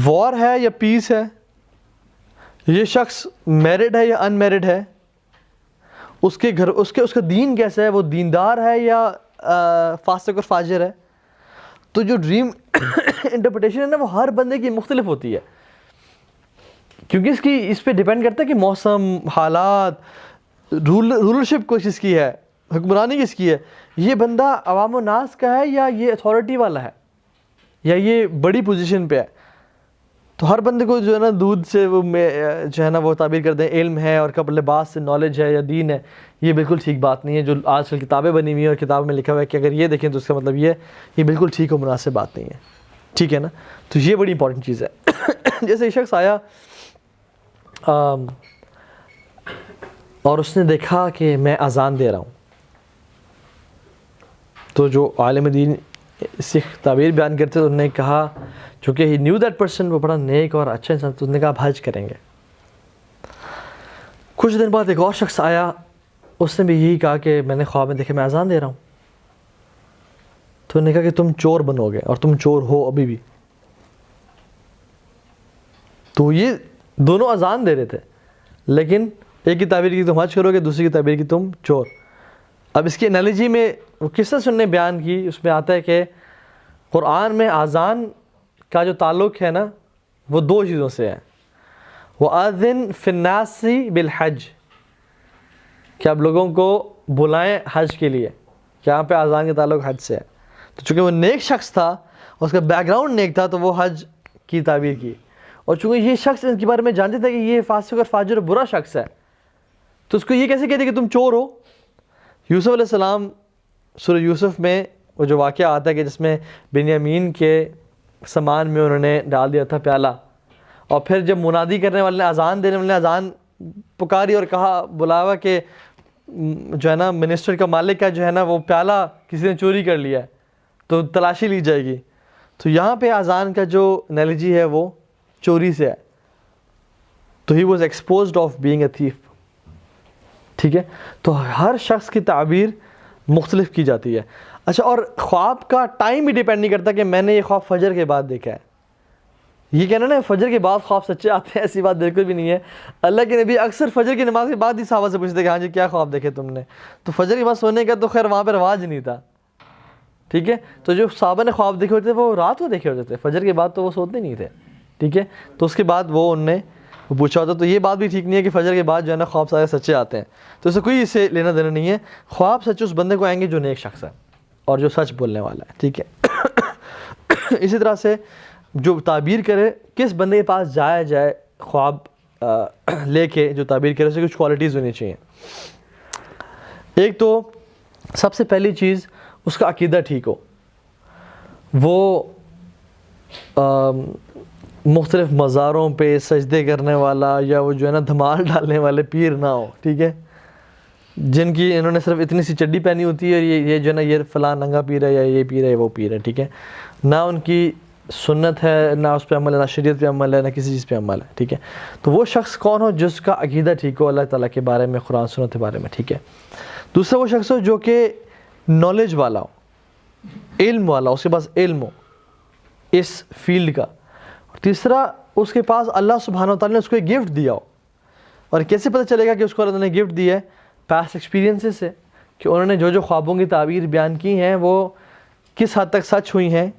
وار ہے یا پیس ہے. یہ شخص میرڈ ہے یا ان میرڈ ہے. اس کا دین کیسا ہے, وہ دیندار ہے یا فاسق اور فاجر ہے. تو جو ڈریم انٹرپریٹیشن ہے نا وہ ہر بندے کی مختلف ہوتی ہے, کیونکہ اس پہ ڈیپینڈ کرتا ہے کہ موسم, حالات, رولرشپ کس کی ہے, حکمرانی کس کی ہے. یہ بندہ عوام و ناس کا ہے یا یہ اتھارٹی والا ہے یا یہ بڑی پوزیشن پہ ہے. تو ہر بندے کو جو ہے نا دودھ سے وہ جو ہے نا وہ تعبیر کر دیں علم ہے, اور کب لباس سے نالج ہے یا دین ہے. یہ بالکل ٹھیک بات نہیں ہے. جو آج کل کتابیں بنی ہوئی ہیں اور کتابوں میں لکھا ہوا ہے کہ اگر یہ دیکھیں تو اس کا مطلب یہ بالکل ٹھیک اور مناسب بات نہیں ہے. ٹھیک ہے نا, تو یہ بڑی امپورٹنٹ چیز ہے. جیسے ایک شخص آیا اور اس نے دیکھا کہ میں اذان دے رہا ہوں, تو جو عالم دین سکھ تعبیر بیان کرتے تو انہوں نے کہا, چونکہ ہی نیو دیٹ پرسن وہ بڑا نیک اور اچھا انسان, تو انہوں نے کہا آپ حج کریں گے. کچھ دن بعد ایک اور شخص آیا, اس نے بھی یہی کہا کہ میں نے خواب میں دیکھا میں اذان دے رہا ہوں. تو انہوں نے کہا کہ تم چور بنو گے, اور تم چور ہو ابھی بھی. تو یہ دونوں اذان دے رہے تھے, لیکن ایک کی تعبیر کی تم حج کرو گے, دوسری کی تعبیر کی تم چور. اب اس کی انالوجی میں وہ کس طرح سے انہوں نے بیان کی, اس میں آتا ہے کہ قرآن میں اذان کا جو تعلق ہے نا وہ دو چیزوں سے ہے. وَأَذِّن فِي النَّاسِ بِالْحَجِّ, کہ آپ لوگوں کو بلائیں حج کے لیے. یہاں پہ اذان کا تعلق حج سے ہے. تو چونکہ وہ نیک شخص تھا, اس کا بیک گراؤنڈ نیک تھا, تو وہ حج کی تعبیر کی. اور چونکہ یہ شخص ان کے بارے میں جانتے تھے کہ یہ فاسق اور فاجر برا شخص ہے, تو اس کو یہ کیسے کہتے کہ تم چور ہو. یوسف علیہ السلام سورہ یوسف میں وہ جو واقعہ آتا ہے کہ جس میں بنیامین کے سامان میں انہوں نے ڈال دیا تھا پیالہ, اور پھر جب منادی کرنے والے نے اذان دینے والے نے اذان پکاری اور کہا بلاوا کہ جو ہے نا منسٹر کا مالک کا جو ہے نا وہ پیالہ کسی نے چوری کر لیا ہے تو تلاشی لی جائے گی. تو یہاں پہ اذان کا جو انالوجی ہے وہ چوری سے ہے. تو he was exposed of being a تھیف. ٹھیک ہے, تو ہر شخص کی تعبیر مختلف کی جاتی ہے. اچھا, اور خواب کا ٹائم بھی ڈیپینڈ نہیں کرتا کہ میں نے یہ خواب فجر کے بعد دیکھا ہے. یہ کہنا نا فجر کے بعد خواب سچے آتے ہیں, ایسی بات بالکل بھی نہیں ہے. اللہ کے نبی اکثر فجر کی نماز کے بعد ہی صحابہ سے پوچھتے کہ ہاں جی کیا خواب دیکھے تم نے. تو فجر کے بعد سونے کا تو خیر وہاں پہ رواج نہیں تھا. ٹھیک ہے, تو جو صحابہ نے خواب دیکھے ہوتے تھے وہ رات کو دیکھے ہوتے تھے, فجر کے بعد تو وہ سوتے نہیں تھے. ٹھیک ہے, تو اس کے بعد وہ انہوں نے پوچھا ہوتا. تو یہ بات بھی ٹھیک نہیں ہے کہ فجر کے بعد جو ہے نا خواب سارے سچے آتے ہیں. تو اسے کوئی اس سے لینا دینا نہیں ہے. خواب سچ اس بندے کو آئیں گے جو نیک شخص ہے اور جو سچ بولنے والا ہے. ٹھیک ہے, اسی طرح سے جو تعبیر کرے, کس بندے کے پاس جائے خواب لے کے جو تعبیر کرے, اسے کچھ کوالٹیز ہونی چاہیے. ایک تو سب سے پہلی چیز اس کا عقیدہ ٹھیک ہو, وہ مختلف مزاروں پہ سجدے کرنے والا یا وہ جو ہے نا دھمال ڈالنے والے پیر نہ ہو. ٹھیک ہے, جن کی انہوں نے صرف اتنی سی چڈی پہنی ہوتی ہے اور یہ جو ہے نا یہ فلاں ننگا پیر ہے یا یہ پیر ہے وہ پیر ہے. ٹھیک ہے, نہ ان کی سنت ہے، نہ اس پہ عمل ہے، نہ شریعت پہ عمل ہے، نہ کسی چیز پہ عمل ہے، ٹھیک ہے. تو وہ شخص کون ہو؟ جس کا عقیدہ ٹھیک ہو اللہ تعالیٰ کے بارے میں، قرآن سنت کے بارے میں، ٹھیک ہے. دوسرا وہ شخص ہو جو کہ نالج والا ہو، علم والا، اس کے پاس علم ہو اس فیلڈ کا. اور تیسرا اس کے پاس اللہ سبحانہ و تعالیٰ نے اس کو ایک گفٹ دیا ہو. اور کیسے پتہ چلے گا کہ اس کو اللہ نے گفٹ دیا ہے؟ پاسٹ ایکسپیرینسز سے، کہ انہوں نے جو جو خوابوں کی تعبیر بیان کی ہیں وہ کس حد تک سچ ہوئی ہیں،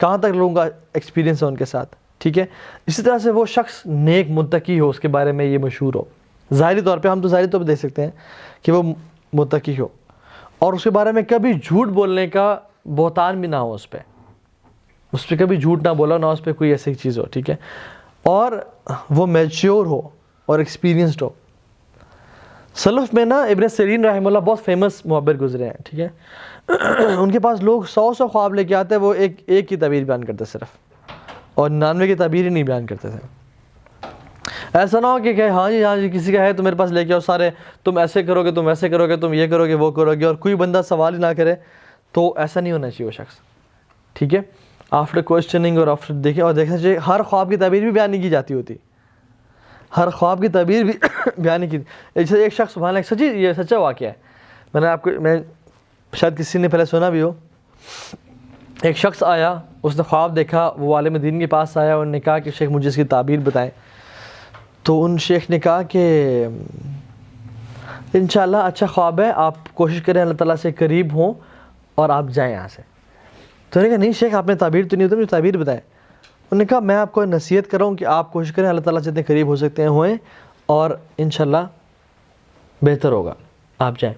کہاں تک لوگوں کا ایکسپیرینس ہے ان کے ساتھ، ٹھیک ہے. اسی طرح سے وہ شخص نیک متقی ہو، اس کے بارے میں یہ مشہور ہو. ظاہری طور پہ ہم تو ظاہری طور پہ دیکھ سکتے ہیں کہ وہ متقی ہو، اور اس کے بارے میں کبھی جھوٹ بولنے کا بہتان بھی نہ ہو، اس پہ کبھی جھوٹ نہ بولا، نہ اس پہ کوئی ایسی چیز ہو، ٹھیک ہے. اور وہ میچیور ہو اور ایکسپیرینسڈ ہو. سلف میں نا ابن سیرین رحمہ اللہ بہت فیمس معبر گزرے ہیں، ٹھیک ہے. ان کے پاس لوگ 100 خواب لے کے آتے ہیں، وہ ایک کی تعبیر بیان کرتے صرف، اور 99 کی تعبیر ہی نہیں بیان کرتے تھے. ایسا نہ ہو کہ ہاں جی کسی کا ہے تو میرے پاس لے کے آؤ سارے، تم ایسے کرو گے، تم ویسے کرو گے، تم یہ کرو گے، وہ کرو گے، اور کوئی بندہ سوال ہی نہ کرے. تو ایسا نہیں ہونا چاہیے وہ شخص، ٹھیک ہے. آفٹر کوشچننگ اور آفٹر دیکھنا چاہیے ہر خواب کی تعبیر بھی بیان نہیں کی جاتی ہوتی، ہر خواب کی تعبیر بھی بیان نہیں کی. جیسے ایک شخص سبحان اللہ، سچی یہ سچا واقعہ ہے، میں شاید کسی نے پہلے سنا بھی ہو. ایک شخص آیا، اس نے خواب دیکھا، وہ عالم دین کے پاس آیا، انہوں نے کہا کہ شیخ مجھے اس کی تعبیر بتائیں. تو ان شیخ نے کہا کہ انشاءاللہ اچھا خواب ہے، آپ کوشش کریں اللہ تعالیٰ سے قریب ہوں اور آپ جائیں یہاں سے. تو انہوں نے کہا نہیں شیخ آپ نے تعبیر تو نہیں ہوتی، مجھے تعبیر بتائیں. انہوں نے کہا میں آپ کو نصیحت کر رہا ہوں کہ آپ کوشش کریں اللہ تعالیٰ سے جتنے قریب ہو سکتے ہیں ہوئیں، اور انشاءاللہ بہتر ہوگا، آپ جائیں.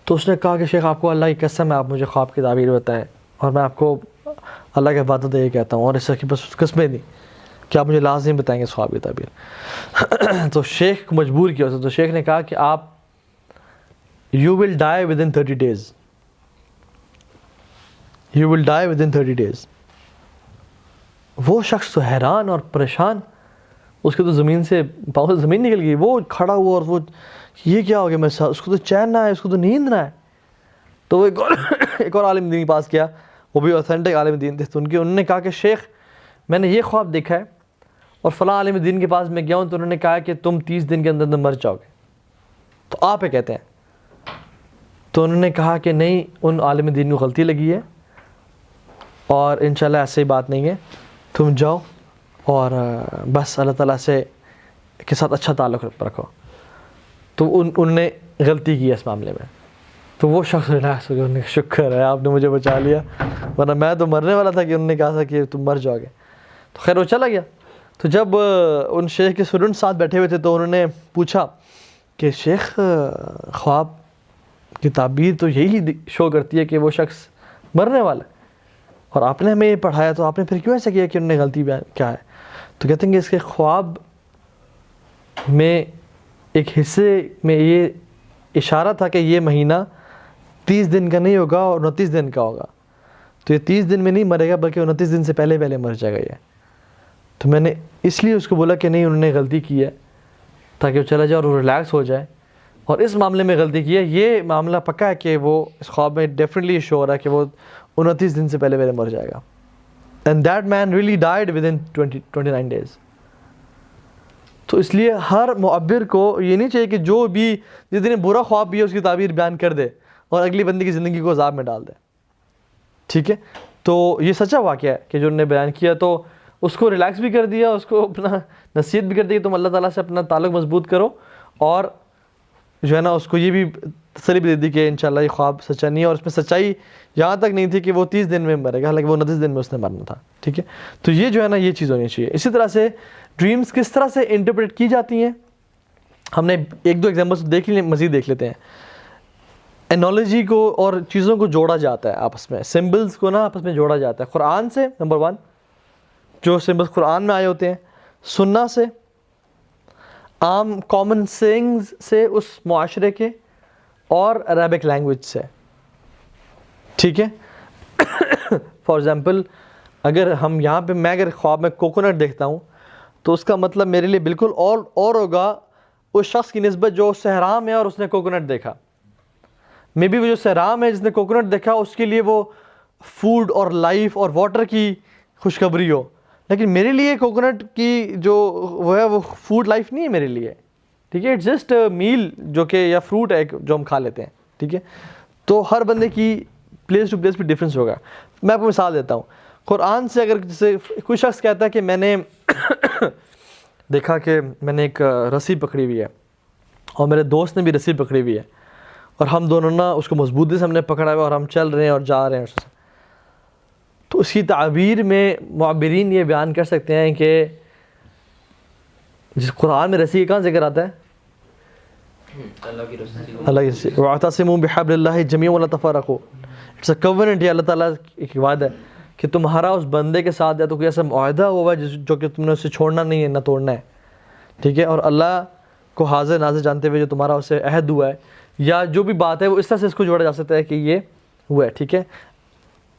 تو اس نے کہا کہ شیخ آپ کو اللہ کی قسم ہے، آپ مجھے خواب کی تعبیر بتائیں، اور میں آپ کو اللہ کے وعدہ دے کہتا ہوں، اور اس کی بس قسمیں نہیں کہ آپ مجھے لازم بتائیں گے اس خواب کی تعبیر. تو شیخ کو مجبور کیا تو شیخ نے کہا کہ آپ you will die with in 30 days، you will die with in 30 days. وہ شخص تو حیران اور پریشان، اس کے تو زمین سے پاؤں سے زمین نکل گئی. وہ کھڑا ہوا اور وہ یہ کیا ہو گیا میرے ساتھ، اس کو تو چین نہ ہے، اس کو تو نیند نہ ہے. تو وہ ایک اور عالم دین کے پاس گیا، وہ بھی اوتھینٹک عالم دین تھے. تو انہوں نے کہا کہ شیخ میں نے یہ خواب دیکھا ہے، اور فلاں عالم دین کے پاس میں گیا ہوں، تو انہوں نے کہا کہ تم 30 دن کے اندر مر جاؤ گے. تو آپ یہ کہتے ہیں. تو انہوں نے کہا کہ نہیں، ان عالم دین کو غلطی لگی ہے، اور انشاءاللہ ایسی بات نہیں ہے، تم جاؤ اور بس اللہ تعالیٰ سے کے ساتھ اچھا تعلق رکھو. تو ان نے غلطی کی اس معاملے میں. تو وہ شخص ریلیکس ہو گیا، انہوں نے شکر ہے آپ نے مجھے بچا لیا، ورنہ میں تو مرنے والا تھا کہ انہوں نے کہا تھا کہ تم مر جاؤ گے. تو خیر وہ چلا گیا. تو جب ان شیخ کے اسٹوڈنٹ ساتھ بیٹھے ہوئے تھے تو انہوں نے پوچھا کہ شیخ خواب کی تعبیر تو یہی شو کرتی ہے کہ وہ شخص مرنے والا ہے، اور آپ نے ہمیں یہ پڑھایا، تو آپ نے پھر کیوں ایسا کیا کہ انہوں نے غلطی بیان کیا ہے؟ تو کہتے ہیں کہ اس کے خواب میں ایک حصے میں یہ اشارہ تھا کہ یہ مہینہ 30 دن کا نہیں ہوگا اور 29 دن کا ہوگا. تو یہ 30 دن میں نہیں مرے گا بلکہ 29 دن سے پہلے مر جائے گا یہ. تو میں نے اس لیے اس کو بولا کہ نہیں انہوں نے غلطی کی ہے، تاکہ وہ چلا جائے اور وہ ریلیکس ہو جائے، اور اس معاملے میں غلطی کی ہے. یہ معاملہ پکا ہے کہ وہ اس خواب میں ڈیفینیٹلی شو ہو رہا ہے کہ وہ 29 دن سے پہلے مر جائے گا. And that man really died with in 29 days. تو اس لیے ہر معبر کو یہ نہیں چاہیے کہ جو بھی جس دن برا خواب بھی ہے اس کی تعبیر بیان کر دے اور اگلی بندی کی زندگی کو عذاب میں ڈال دے، ٹھیک ہے. تو یہ سچا واقعہ ہے کہ جو انہوں نے بیان کیا، تو اس کو ریلیکس بھی کر دیا، اس کو اپنا نصیحت بھی کر دی کہ تم اللہ تعالیٰ سے اپنا تعلق مضبوط کرو، اور جو ہے نا اس کو یہ بھی تسلی بھی دے دی کہ انشاءاللہ یہ خواب سچا نہیں ہے. اور اس میں سچائی یہاں تک نہیں تھی کہ وہ 30 دن میں مرے گا، حالانکہ وہ 29 دن میں اس نے مرنا تھا، ٹھیک ہے. تو یہ جو ہے نا یہ چیز ہونی چاہیے. اسی طرح سے ڈریمز کس طرح سے انٹرپریٹ کی جاتی ہیں، ہم نے 1-2 ایگزامپلس دیکھ لیے، مزید دیکھ لیتے ہیں. انالوجی کو اور چیزوں کو جوڑا جاتا ہے آپس میں، سمبلز کو نا آپس میں جوڑا جاتا ہے. قرآن سے نمبر 1 جو سمبلز قرآن میں آئے ہوتے ہیں، سننا سے، عام کامن سینگز سے اس معاشرے کے، اور عربک لینگویج سے، ٹھیک ہے. فار ایگزامپل اگر ہم یہاں پہ میں اگر خواب میں کوکونٹ دیکھتا ہوں تو اس کا مطلب میرے لیے بالکل اور ہوگا اس شخص کی نسبت جو صحرا میں اور اس نے کوکونٹ دیکھا. مے بی وہ جو صحرا میں جس نے کوکونٹ دیکھا اس کے لیے وہ فوڈ اور لائف اور واٹر کی خوشخبری ہو، لیکن میرے لیے کوکونٹ کی جو وہ ہے وہ فوڈ لائف نہیں ہے میرے لیے، ٹھیک ہے، اٹس جسٹ میل جو کہ یا فروٹ ہے جو ہم کھا لیتے ہیں، ٹھیک ہے. تو ہر بندے کی پلیس ٹو پلیس پہ ڈفرینس ہوگا. میں آپ کو مثال دیتا ہوں. قرآن سے اگر جیسے کوئی شخص کہتا ہے کہ میں نے دیکھا کہ میں نے ایک رسی پکڑی ہوئی ہے اور میرے دوست نے بھی رسی پکڑی ہوئی ہے اور ہم دونوں نا اس کو مضبوطی سے ہم نے پکڑا ہوا اور ہم چل رہے ہیں اور جا رہے ہیں اس سے، تو اس کی تعبیر میں معبرین یہ بیان کر سکتے ہیں کہ جس قرآن میں رسی کا کہاں ذکر آتا ہے؟ اللہ کی رسی. وَاعْتَصِمُوا بِحَبْلِ اللَّهِ جَمِيعًا وَلَا تَفَرَّقُوا. اٹس اے کووننٹ، یہ اللہ تعالیٰ ایک وعدہ ہے کہ تمہارا اس بندے کے ساتھ یا تو کوئی ایسا معاہدہ ہوا ہے جو کہ تم نے اسے چھوڑنا نہیں ہے نہ توڑنا ہے، ٹھیک ہے، اور اللہ کو حاضر ناظر جانتے ہوئے جو تمہارا اسے عہد ہوا ہے یا جو بھی بات ہے وہ اس طرح سے اس کو جوڑا جا سکتا ہے کہ یہ ہوا ہے، ٹھیک ہے.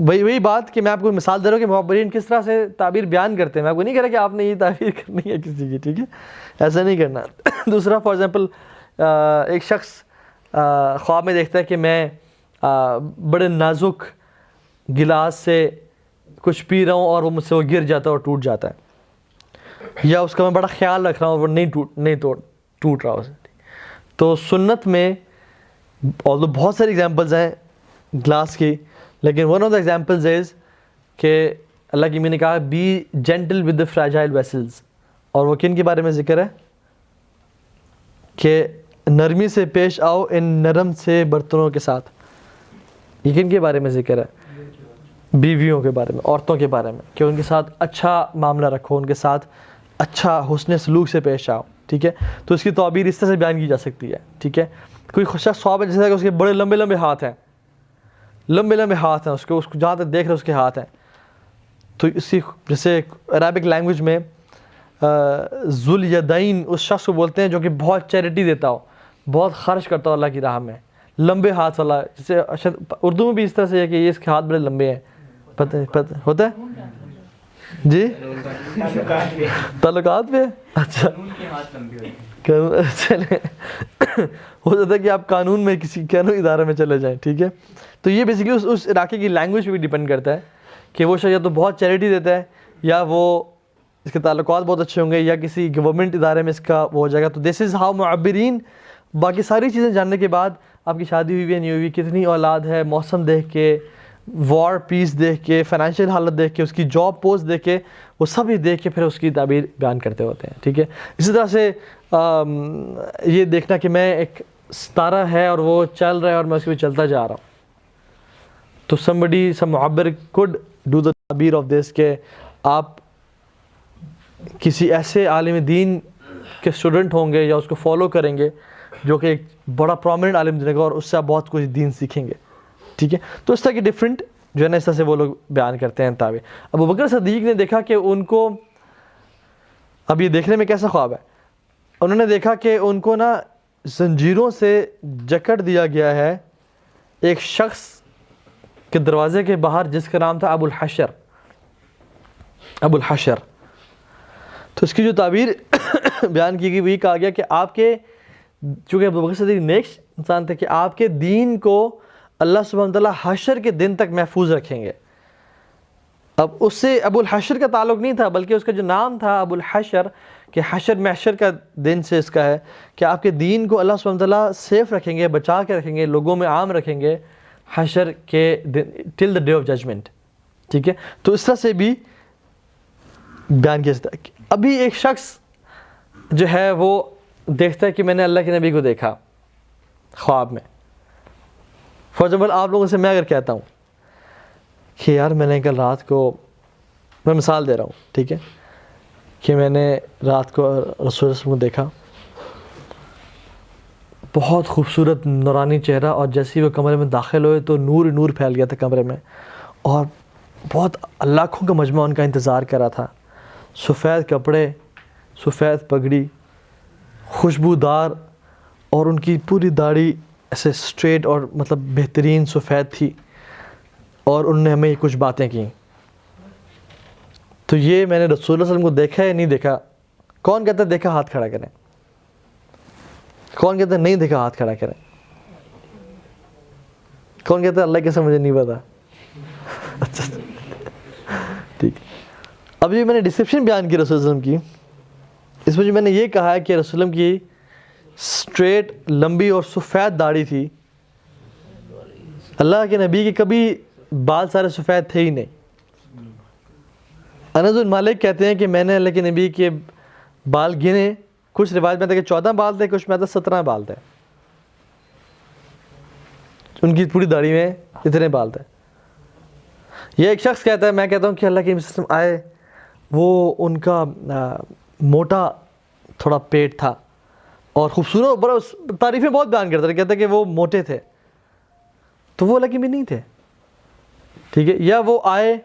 وہی بات کہ میں آپ کو مثال دے رہا ہوں کہ معبرین کس طرح سے تعبیر بیان کرتے ہیں. میں آپ کو نہیں کہہ رہا کہ آپ نے یہ تعبیر کرنی ہے کسی کی، ٹھیک ہے، ایسا نہیں کرنا. دوسرا فار ایگزامپل ایک شخص خواب میں دیکھتا ہے کہ میں بڑے نازک گلاس سے کچھ پی رہا ہوں اور وہ مجھ سے وہ گر جاتا ہے اور ٹوٹ جاتا ہے، یا اس کا میں بڑا خیال رکھ رہا ہوں اور وہ نہیں ٹوٹ رہا اسے. تو سنت میں بہت ساری ایگزامپلز ہیں گلاس کی، لیکن one of the examples is کہ اللہ کی میں نے کہا be gentle with the fragile vessels, اور وہ کن کے بارے میں ذکر ہے کہ نرمی سے پیش آؤ ان نرم سے برتنوں کے ساتھ. یہ کن کے بارے میں ذکر ہے؟ بیویوں کے بارے میں، عورتوں کے بارے میں، کہ ان کے ساتھ اچھا معاملہ رکھو، ان کے ساتھ اچھا حسن سلوک سے پیش آؤ، ٹھیک ہے. تو اس کی تعبیر اس طرح سے بیان کی جا سکتی ہے، ٹھیک ہے. کوئی شخص خواب ہے جیسا کہ اس کے بڑے لمبے لمبے ہاتھ ہیں، اس کو جہاں تک دیکھ رہے اس کے ہاتھ ہیں، تو اسی جیسے عربک لینگویج میں ذو الیدین اس شخص کو بولتے ہیں جو کہ بہت چیریٹی دیتا ہو، بہت خرچ کرتا ہو اللہ کی راہ میں، لمبے ہاتھ والا. جیسے اردو میں بھی اس طرح سے ہے کہ یہ اس کے ہاتھ بڑے لمبے ہیں، پتہ ہوتا ہے جی تعلقات پہ. اچھا چلے ہو سکتا ہے کہ آپ قانون میں کسی قانونی ادارے میں چلے جائیں، ٹھیک ہے. تو یہ بیسیکلی اس علاقے کی لینگویج پہ بھی ڈیپینڈ کرتا ہے کہ وہ شخص یا تو بہت چیریٹی دیتا ہے یا وہ اس کے تعلقات بہت اچھے ہوں گے یا کسی گورنمنٹ ادارے میں اس کا وہ ہو جائے گا. تو دس از ہاؤ معبرین. باقی ساری چیزیں جاننے کے بعد آپ کی شادی ہوئی ہے نہیں ہوئی، کتنی اولاد ہے، موسم دیکھ کے، وار پیس دیکھ کے، فائنینشیل حالت دیکھ کے، اس کی جاب پوسٹ دیکھ کے، وہ سب ہی دیکھ کے پھر اس کی تعبیر بیان کرتے ہوتے ہیں، ٹھیک ہے. اسی طرح سے یہ دیکھنا کہ میں ایک ستارہ ہے اور وہ چل رہا ہے اور میں اس کے بھی چلتا جا رہا ہوں. تو some معبر could do the تعبیر آف دس کہ آپ کسی ایسے عالم دین کے اسٹوڈنٹ ہوں گے یا اس کو فالو کریں گے جو کہ ایک بڑا پرومننٹ عالم دین کا، اور اس سے آپ بہت کچھ دین سیکھیں گے، ٹھیک ہے. تو اس طرح کی ڈفرینٹ جو ہے نا اس طرح سے وہ لوگ بیان کرتے ہیں تعبیر. ابوبکر صدیق نے دیکھا کہ ان کو، اب یہ دیکھنے میں کیسا خواب ہے، انہوں نے دیکھا کہ ان کو نا زنجیروں سے جکڑ دیا گیا ہے ایک شخص کے دروازے کے باہر جس کا نام تھا ابو الحشر. تو اس کی جو تعبیر بیان کی گئی وہی کہا گیا کہ آپ کے، چونکہ ابوبکر صدیق نیک انسان تھے، کہ آپ کے دین کو اللہ سبحانہ وتعالیٰ حشر کے دن تک محفوظ رکھیں گے. اب اس سے ابو الحشر کا تعلق نہیں تھا، بلکہ اس کا جو نام تھا ابو الحشر، کہ حشر محشر کا دن سے اس کا ہے کہ آپ کے دین کو اللہ سبحانہ وتعالیٰ سیف رکھیں گے، بچا کے رکھیں گے، لوگوں میں عام رکھیں گے حشر کے دن ٹل دا ڈے آف ججمنٹ، ٹھیک ہے. تو اس طرح سے بھی بیان کیا جاتا ہے. ابھی ایک شخص جو ہے وہ دیکھتا ہے کہ میں نے اللہ کے نبی کو دیکھا خواب میں. فار ایگزامپل آپ لوگوں سے میں اگر کہتا ہوں کہ یار میں نے کل رات کو، میں مثال دے رہا ہوں، ٹھیک ہے، کہ میں نے رات کو رسول اللہ صلی اللہ علیہ وسلم کو دیکھا، بہت خوبصورت نورانی چہرہ، اور جیسے ہی وہ کمرے میں داخل ہوئے تو نور پھیل گیا تھا کمرے میں، اور بہت لاکھوں کا مجمع ان کا انتظار کر رہا تھا. سفید کپڑے، سفید پگڑی، خوشبودار، اور ان کی پوری داڑھی ایسے اسٹریٹ اور مطلب بہترین سفید تھی، اور انہوں نے ہمیں کچھ باتیں کی. تو یہ میں نے رسول اللہ صلی اللہ علیہ وسلم کو دیکھا یا نہیں دیکھا؟ کون کہتا ہے دیکھا ہاتھ کھڑا کریں؟ کون کہتا ہے نہیں دیکھا ہاتھ کھڑا کریں؟ کون کہتا ہے اللہ کے سمجھے نہیں پتا؟ اچھا ٹھیک. اب جو میں نے ڈسکرپشن بیان کی رسول اللہ علیہ وسلم کی، اس میں جو میں نے یہ کہا ہے کہ رسول اللہ کی اسٹریٹ لمبی اور سفید داڑھی تھی. اللہ کے نبی کے کبھی بال سارے سفید تھے ہی نہیں. انس بن مالک کہتے ہیں کہ میں نے اللہ کے نبی کے بال گنے، کچھ روایت میں تھا کہ 14 بال تھے، کچھ میں تھا 17 بال تھے. ان کی پوری داڑھی میں اتنے بال تھے. یہ ایک شخص کہتا ہے، میں کہتا ہوں کہ اللہ کے نبی آئے، وہ ان کا موٹا تھوڑا پیٹ تھا اور خوبصورت، بڑا تعریفیں بہت بیان کرتا تھا، کہتا ہے کہ وہ موٹے تھے، تو وہ اللہ کے نبی نہیں تھے. ٹھیک ہے، یا وہ آئے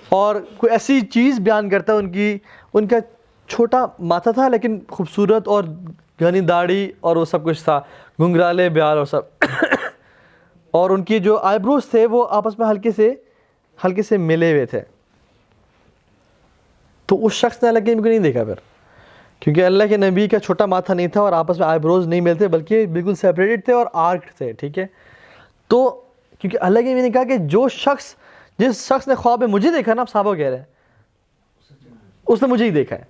اور کوئی ایسی چیز بیان کرتا ہے، ان کا چھوٹا ماتھا تھا لیکن خوبصورت اور گھنی داڑھی اور وہ سب کچھ تھا، گھنگرالے بیال اور سب اور ان کی جو آئی بروز تھے وہ آپس میں ہلکے سے ملے ہوئے تھے. تو اس شخص نے اللہ کے نبی کو نہیں دیکھا پھر، کیونکہ اللہ کے نبی کا چھوٹا ماتھا نہیں تھا اور آپس میں آئی بروز نہیں ملتے بلکہ بالکل سیپریٹڈ تھے اور آرکڈ تھے. ٹھیک ہے، تو کیونکہ اللہ کے نبی نے کہا کہ جس شخص نے خواب میں مجھے دیکھا نا، آپ صحابہ کہہ رہے ہیں، اس نے مجھے ہی دیکھا ہے.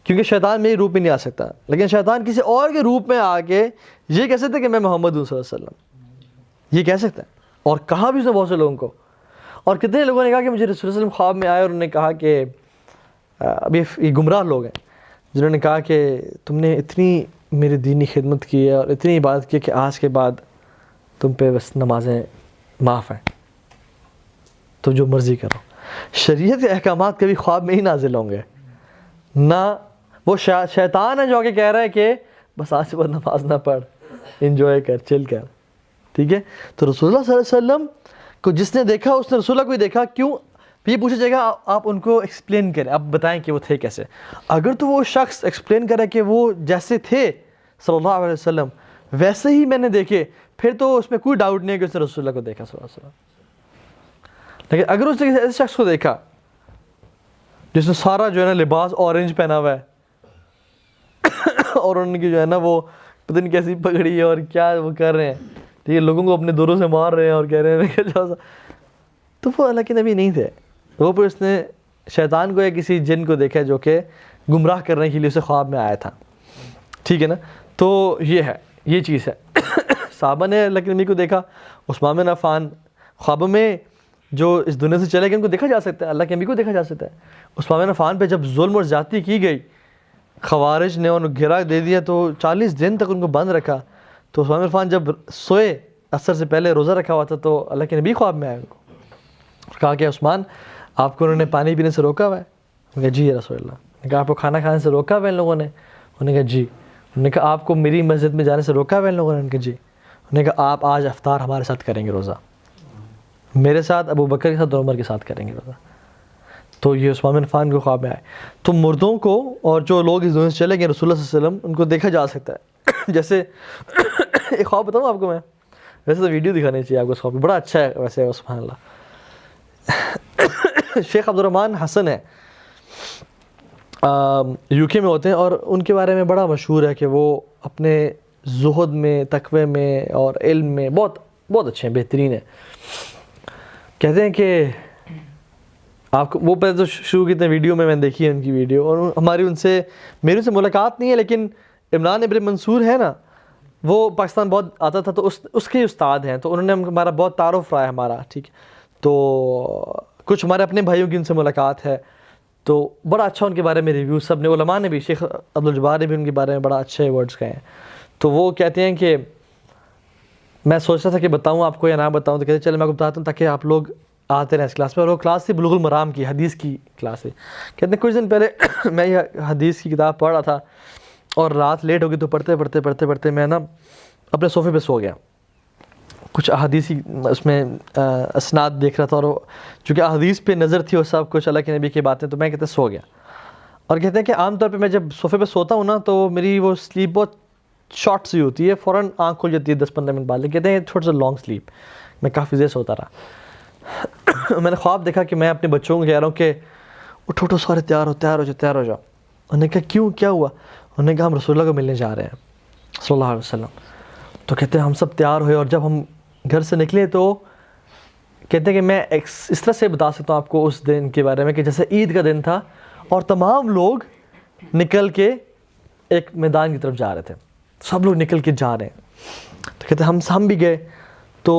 کیونکہ شیطان میری روپ میں نہیں آ سکتا، لیکن شیطان کسی اور کے روپ میں آ کے یہ کہہ سکتا ہے کہ میں محمد ہوں صلی اللہ علیہ وسلم، یہ کہہ سکتا ہے. اور کہا بھی اس نے بہت سے لوگوں کو، اور کتنے لوگوں نے کہا کہ مجھے رسول اللہ علیہ وسلم خواب میں آئے اور انہوں نے کہا کہ ابھی یہ گمراہ لوگ ہیں جنہوں نے کہا کہ تم نے اتنی میری دینی خدمت کی ہے اور اتنی عبادت کی کہ آج کے بعد تم پہ بس نمازیں معاف ہیں، تو جو مرضی کرو. شریعت کے احکامات کبھی خواب میں ہی نازل ہوں گے نہ، وہ شیطان ہے جو آگے کہہ رہا ہے کہ بس آج کے بعد نماز نہ پڑھ، انجوائے کر، چل کر. ٹھیک ہے، تو رسول اللہ صلی اللہ علیہ وسلم کو جس نے دیکھا اس نے رسول اللہ کو ہی دیکھا. کیوں؟ یہ پوچھا جائے گا آپ ان کو ایکسپلین کریں، آپ بتائیں کہ وہ تھے کیسے. اگر تو وہ شخص ایکسپلین کرے کہ وہ جیسے تھے صلی اللہ علیہ وسلم ویسے ہی میں نے دیکھے، پھر تو اس میں کوئی ڈاؤٹ نہیں ہے کہ اس نے رسول اللہ کو دیکھا صلی اللہ علیہ وسلم. لیکن اگر اس نے کسی ایسے شخص کو دیکھا جس نے سارا جو ہے نا لباس اورنج پہنا ہوا ہے اور ان کی جو ہے نا وہ پتہ نہیں کیسی پگڑی ہے اور کیا وہ کر رہے ہیں، ٹھیک ہے، لوگوں کو اپنے دوروں سے مار رہے ہیں اور کہہ رہے ہیں کہ تو وہ اللہ کے نبی نہیں تھے. وہ پھر اس نے شیطان کو یا کسی جن کو دیکھا جو کہ گمراہ کرنے کے لیے اسے خواب میں آیا تھا. ٹھیک ہے نا، تو یہ چیز ہے. صحابہ نے اللہ کے نبی کو دیکھا. عثمان بن عفان خوابوں میں جو اس دنیا سے چلے گئے ان کو دیکھا جا سکتا ہے، اللہ کے نبی کو دیکھا جا سکتا ہے. عثمان بن عفان پہ جب ظلم اور زیادتی کی گئی، خوارج نے ان کو گھیرا دے دیا تو 40 دن تک ان کو بند رکھا. تو عثمان بن عفان جب سوئے، عصر سے پہلے روزہ رکھا ہوا تھا، تو اللہ کے نبی خواب میں آئے ان کو اور کہا کہ عثمان آپ کو انہوں نے پانی پینے سے روکا ہوا ہے؟ انہوں نے کہا جی یا رسول اللہ. نے کہا آپ کو کھانا کھانے سے روکا ہوا ہے ان لوگوں نے؟ انہوں نے کہا جی. انہوں نے کہا آپ کو میری مسجد میں جانے سے روکا ہوا ہے ان لوگوں نے؟ انہوں نے کہا جی. انہوں نے کہا آپ آج افطار ہمارے ساتھ کریں گے روزہ، میرے ساتھ، ابو بکر کے ساتھ اور عمر کے ساتھ کریں گے روزہ. تو یہ عثمان بن عفان کو خواب میں آئے. تو مردوں کو اور جو لوگ اس دنیا سے چلے گئے رسول اللہ صلی اللہ علیہ وسلم ان کو دیکھا جا سکتا ہے. جیسے ایک خواب بتاؤں آپ کو میں، ویسے تو ویڈیو دکھانی چاہیے آپ کو اس خواب، بڑا اچھا ہے ویسے، سبحان اللہ. شیخ عبد الرحمن حسن ہے، یو کے میں ہوتے ہیں، اور ان کے بارے میں بڑا مشہور ہے کہ وہ اپنے زہد میں، تقوی میں اور علم میں بہت اچھے ہیں، بہترین ہیں. کہتے ہیں کہ آپ کو وہ پہلے تو شروع کی ویڈیو میں نے دیکھی ہے ان کی ویڈیو، اور میری ان سے ملاقات نہیں ہے، لیکن عمران ابن منصور ہے نا، وہ پاکستان بہت آتا تھا، تو اس کے استاد ہیں، تو انہوں نے ہمارا بہت تعارف رہا ہے ہمارا. ٹھیک ہے، تو کچھ ہمارے اپنے بھائیوں کی ان سے ملاقات ہے، تو بڑا اچھا ان کے بارے میں ریویو سب نے، علماء نے بھی، شیخ عبدالجبار نے بھی ان کے بارے میں بڑا اچھے ورڈز کہے ہیں. تو وہ کہتے ہیں کہ میں سوچ رہا تھا کہ بتاؤں آپ کو یا نہ بتاؤں، تو کہتے ہیں چلے میں آپ کو بتاتا ہوں تاکہ آپ لوگ آتے رہیں اس کلاس میں. اور وہ کلاس تھی بلوغ المرام کی، حدیث کی کلاس ہے. کہتے ہیں کچھ دن پہلے میں یہ حدیث کی کتاب پڑھ رہا تھا اور رات لیٹ ہو گئی، تو پڑھتے میں نا اپنے صوفے پہ سو گیا. کچھ احادیثی اس میں اسناد دیکھ رہا تھا، اور چونکہ احادیث پہ نظر تھی اور سب کچھ اللہ کے نبی کی باتیں، تو میں کہتے ہیں سو گیا. اور کہتے ہیں کہ عام طور پہ میں جب صوفے پہ سوتا ہوں نا تو میری وہ سلیپ بہت شارٹ سی ہوتی ہے، فوراً آنکھ کھل جاتی ہے 10-15 منٹ بعد. لیکن کہتے ہیں تھوڑا سا لانگ سلیپ، میں کافی دیر سوتا رہا. میں نے خواب دیکھا کہ میں اپنے بچوں کو کہہ رہا ہوں کہ اٹھو سارے تیار ہو جاؤ. انہوں نے کہا کیوں، کیا ہوا؟ انہوں نے کہا ہم رسول اللہ کو ملنے جا رہے ہیں صلی اللہ علیہ وسلم. تو کہتے ہیں ہم سب تیار ہوئے، اور جب ہم گھر سے نکلے تو کہتے ہیں کہ میں اس طرح سے بتا سکتا ہوں آپ کو اس دن کے بارے میں کہ جیسے عید کا دن تھا اور تمام لوگ نکل کے ایک میدان کی طرف جا رہے تھے, سب لوگ نکل کے جا رہے ہیں. تو کہتے ہیں ہم بھی گئے. تو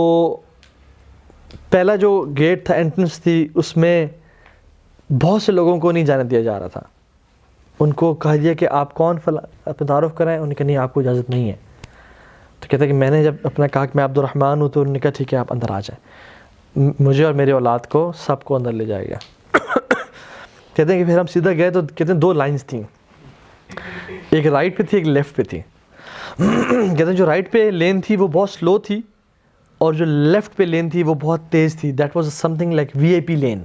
پہلا جو گیٹ تھا, انٹرنس تھی, اس میں بہت سے لوگوں کو نہیں جانے دیا جا رہا تھا. ان کو کہا دیا کہ آپ کون اپنا تعارف کرائیں. انہوں نے کہا نہیں, آپ کو اجازت نہیں ہے. تو کہتے ہیں کہ میں نے جب اپنا کہا کہ میں عبد الرحمن ہوں, تو انہوں نے کہا ٹھیک ہے آپ اندر آ جائیں, مجھے اور میری اولاد کو سب کو اندر لے جائے گا. کہتے ہیں کہ پھر ہم سیدھا گئے, تو کہتے ہیں 2 لائنز تھیں, ایک رائٹ پہ تھی ایک لیفٹ پہ تھی. کہتے ہیں جو رائٹ پہ لین تھی وہ بہت سلو تھی, اور جو لیفٹ پہ لین تھی وہ بہت تیز تھی. That was some thing like VIP لین,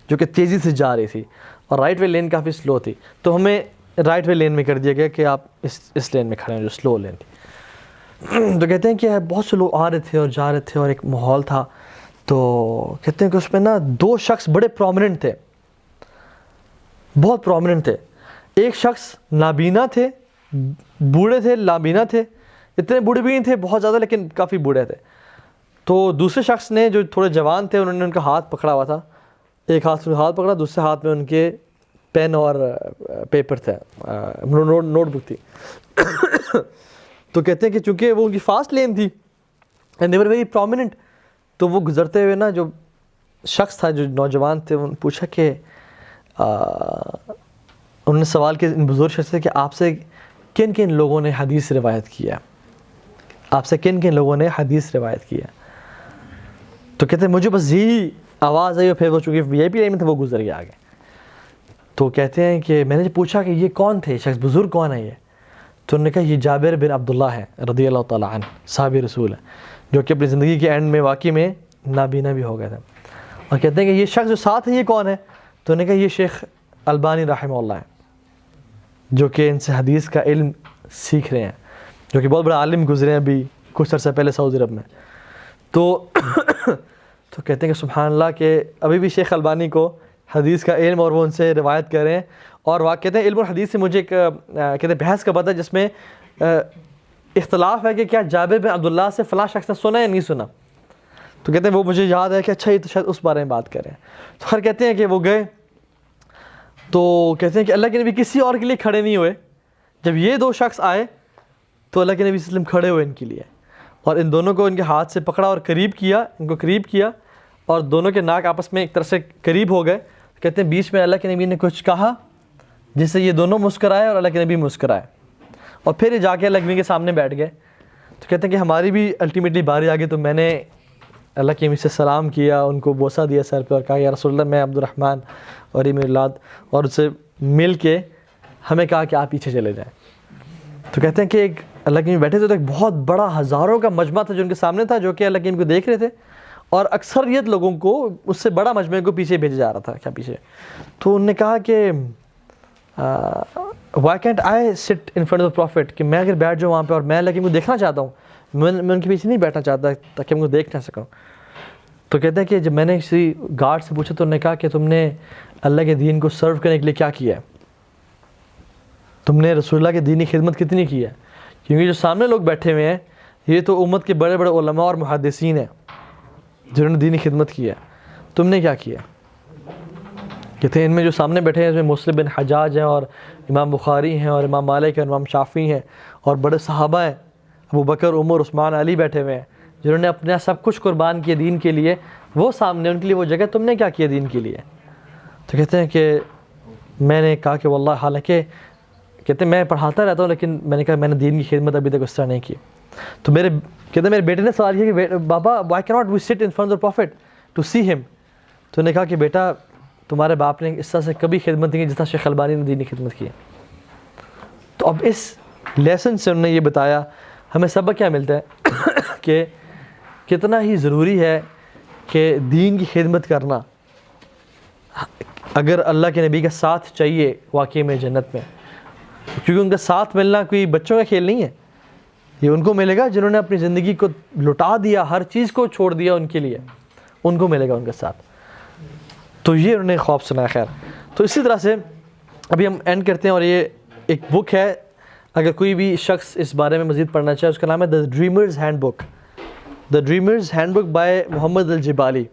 جو کہ تیزی سے جا رہی تھی, اور رائٹ وے لین کافی سلو تھی. تو ہمیں رائٹ وے لین میں کر دیا گیا کہ آپ اس لین میں کھڑے ہیں جو سلو لین تھی. تو کہتے ہیں کہ بہت سے لوگ آ رہے تھے اور جا رہے تھے, اور ایک ماحول تھا. تو کہتے ہیں کہ اس میں نا 2 شخص بڑے پرومیننٹ تھے, بہت پرومیننٹ تھے. ایک شخص نابینا تھے, بوڑھے تھے, نابینا تھے, اتنے بوڑھے بھی نہیں تھے بہت زیادہ, لیکن کافی بوڑھے تھے. تو دوسرے شخص نے جو تھوڑے جوان تھے, انہوں نے ان کا ہاتھ پکڑا ہوا تھا. ایک ہاتھ سے ہاتھ پکڑا, دوسرے ہاتھ میں ان کے پین اور پیپر تھا, نوٹ بک تھی. تو کہتے ہیں کہ چونکہ وہ ان کی فاسٹ لین تھی and they were very prominent, تو وہ گزرتے ہوئے نا جو شخص تھا, جو نوجوان تھے, انہوں نے پوچھا کہ انہوں نے سوال کیا ان بزرگ شخص سے کہ آپ سے کن کن لوگوں نے حدیث روایت کیا, آپ سے کن کن لوگوں نے حدیث روایت کیا. تو کہتے ہیں مجھے بس یہی آواز آئی, اور پھر وہ چونکہ VIP لائن میں تھا وہ گزر گیا آگے. تو کہتے ہیں کہ میں نے پوچھا کہ یہ کون تھے شخص, بزرگ کون ہے یہ؟ تو انہوں نے کہا یہ جابر بن عبداللہ ہے رضی اللہ تعالیٰ عنہ, صحابی رسول ہے, جو کہ اپنی زندگی کے اینڈ میں واقعی میں نابینا بھی ہو گئے تھے. اور کہتے ہیں کہ یہ شخص جو ساتھ ہے یہ کون ہے؟ تو انہوں نے کہا یہ شیخ البانی رحمہ اللہ ہے, جو کہ ان سے حدیث کا علم سیکھ رہے ہیں, جو کہ بہت بڑا عالم گزرے ہیں ابھی کچھ عرصہ پہلے سعودی عرب میں. تو کہتے ہیں کہ سبحان اللہ کہ ابھی بھی شیخ البانی کو حدیث کا علم, اور وہ ان سے روایت کر رہے ہیں. اور کہتے ہیں علم اور حدیث سے مجھے ایک کہتے ہیں بحث کا پتہ, جس میں اختلاف ہے کہ کیا جابر بن عبداللہ سے فلاں شخص نے سنا یا نہیں سنا. تو کہتے ہیں وہ مجھے یاد ہے کہ اچھا یہ تو شاید اس بارے میں بات کریں. تو خیر کہتے ہیں کہ وہ گئے, تو کہتے ہیں کہ اللہ کے نبی کسی اور کے لیے کھڑے نہیں ہوئے. جب یہ 2 شخص آئے تو اللہ کے نبی صلی اللہ علیہ وسلم کھڑے ہوئے ان کے لیے, اور ان دونوں کو ان کے ہاتھ سے پکڑا اور قریب کیا, ان کو قریب کیا, اور دونوں کے ناک آپس میں ایک طرح سے قریب ہو گئے. کہتے ہیں بیچ میں اللہ کے نبی نے کچھ کہا جس سے یہ دونوں مسکرائے اور اللہ کے نبی مسکرائے, اور پھر یہ جا کے اللہ کے نبی کے سامنے بیٹھ گئے. تو کہتے ہیں کہ ہماری بھی الٹیمیٹلی باری آ گئی, تو میں نے اللہ کے نبی سے سلام کیا, ان کو بوسہ دیا سر پہ, اور کہا یا رسول اللہ میں عبد الرحمن اور یہ میری اولاد, اور اس سے مل کے ہمیں کہا کہ آپ پیچھے چلے جائیں. تو کہتے ہیں کہ ایک اللہ کے نبی بیٹھے تھے, تو ایک بہت بڑا ہزاروں کا مجمع تھا جو ان کے سامنے تھا, جو کہ اللہ کے نبی کو دیکھ رہے تھے, اور اکثریت لوگوں کو اس سے بڑا مجمع کو پیچھے بھیجا جا رہا تھا, کیا پیچھے. تو انہوں نے کہا کہ وائی کینٹ آئی سٹ ان فرنٹ آف پروفٹ, کہ میں اگر بیٹھ جاؤں وہاں پہ, اور میں اللہ کے نبی کو دیکھنا چاہتا ہوں, میں ان کے پیچھے نہیں بیٹھنا چاہتا تاکہ ان کو دیکھ نہ سکوں. تو کہتے ہیں کہ جب میں نے کسی گارڈ سے پوچھا تو انہوں نے کہا کہ تم نے اللہ کے دین کو سرو کرنے کے لیے کیا کیا ہے, تم نے رسول اللہ کے دین کی خدمت کتنی کی ہے, کیونکہ جو سامنے لوگ بیٹھے ہوئے ہیں یہ تو امت کے بڑے بڑے علماء اور محدثین ہیں جنہوں نے دینی خدمت کی ہے, تم نے کیا کیا. کہتے ہیں ان میں جو سامنے بیٹھے ہیں اس میں مسلم بن حجاج ہیں, اور امام بخاری ہیں, اور امام مالک ہیں, اور امام شافعی ہیں, اور بڑے صحابہ ہیں, ابو بکر, عمر, عثمان, علی بیٹھے ہوئے ہیں, جنہوں نے اپنا سب کچھ قربان کیا دین کے لیے. وہ سامنے ان کے لیے وہ جگہ, تم نے کیا کیا دین کے لیے. تو کہتے ہیں کہ میں نے کہا کہ واللہ, حالانکہ کہتے ہیں میں پڑھاتا رہتا ہوں, لیکن میں نے کہا میں نے دین کی خدمت ابھی تک اس طرح نہیں کی. تو کہتے ہیں میرے بیٹے نے سوال کیا کہ بابا وائی کی not we sit in front of prophet to see ہم. تو نے کہا کہ بیٹا تمہارے باپ نے اس طرح سے کبھی خدمت نہیں کی جس طرح شیخ البانی نے دینی خدمت کی. تو اب اس لیسن سے انہوں نے یہ بتایا ہمیں سبق کیا ملتا ہے کہ کتنا ہی ضروری ہے کہ دین کی خدمت کرنا. اگر اللہ کے نبی کا ساتھ چاہیے واقعی میں جنت میں, کیونکہ ان کا ساتھ ملنا کوئی بچوں کا کھیل نہیں ہے, یہ ان کو ملے گا جنہوں نے اپنی زندگی کو لٹا دیا, ہر چیز کو چھوڑ دیا ان کے لیے, ان کو ملے گا ان کا ساتھ. تو یہ انہوں نے خواب سنا ہے. خیر, تو اسی طرح سے ابھی ہم اینڈ کرتے ہیں, اور یہ ایک بک ہے, اگر کوئی بھی شخص اس بارے میں مزید پڑھنا چاہے, اس کا نام ہے the dreamers handbook, the dreamers handbook by Muhammad Aljabali.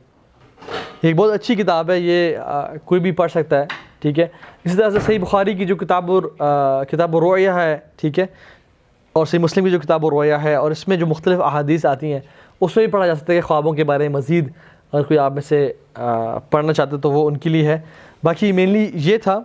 ایک بہت اچھی کتاب ہے یہ، کوئی بھی پڑھ سکتا ہے، ٹھیک ہے. اسی طرح سے صحیح بخاری کی جو کتاب الرؤیا ہے، ٹھیک ہے، اور صحیح مسلم کی جو کتاب الرؤیا ہے، اور اس میں جو مختلف احادیث آتی ہیں اس میں بھی پڑھا جا سکتا ہے کہ خوابوں کے بارے میں مزید اگر کوئی آپ میں سے پڑھنا چاہتے تو وہ ان کے لیے ہے. باقی مینلی یہ تھا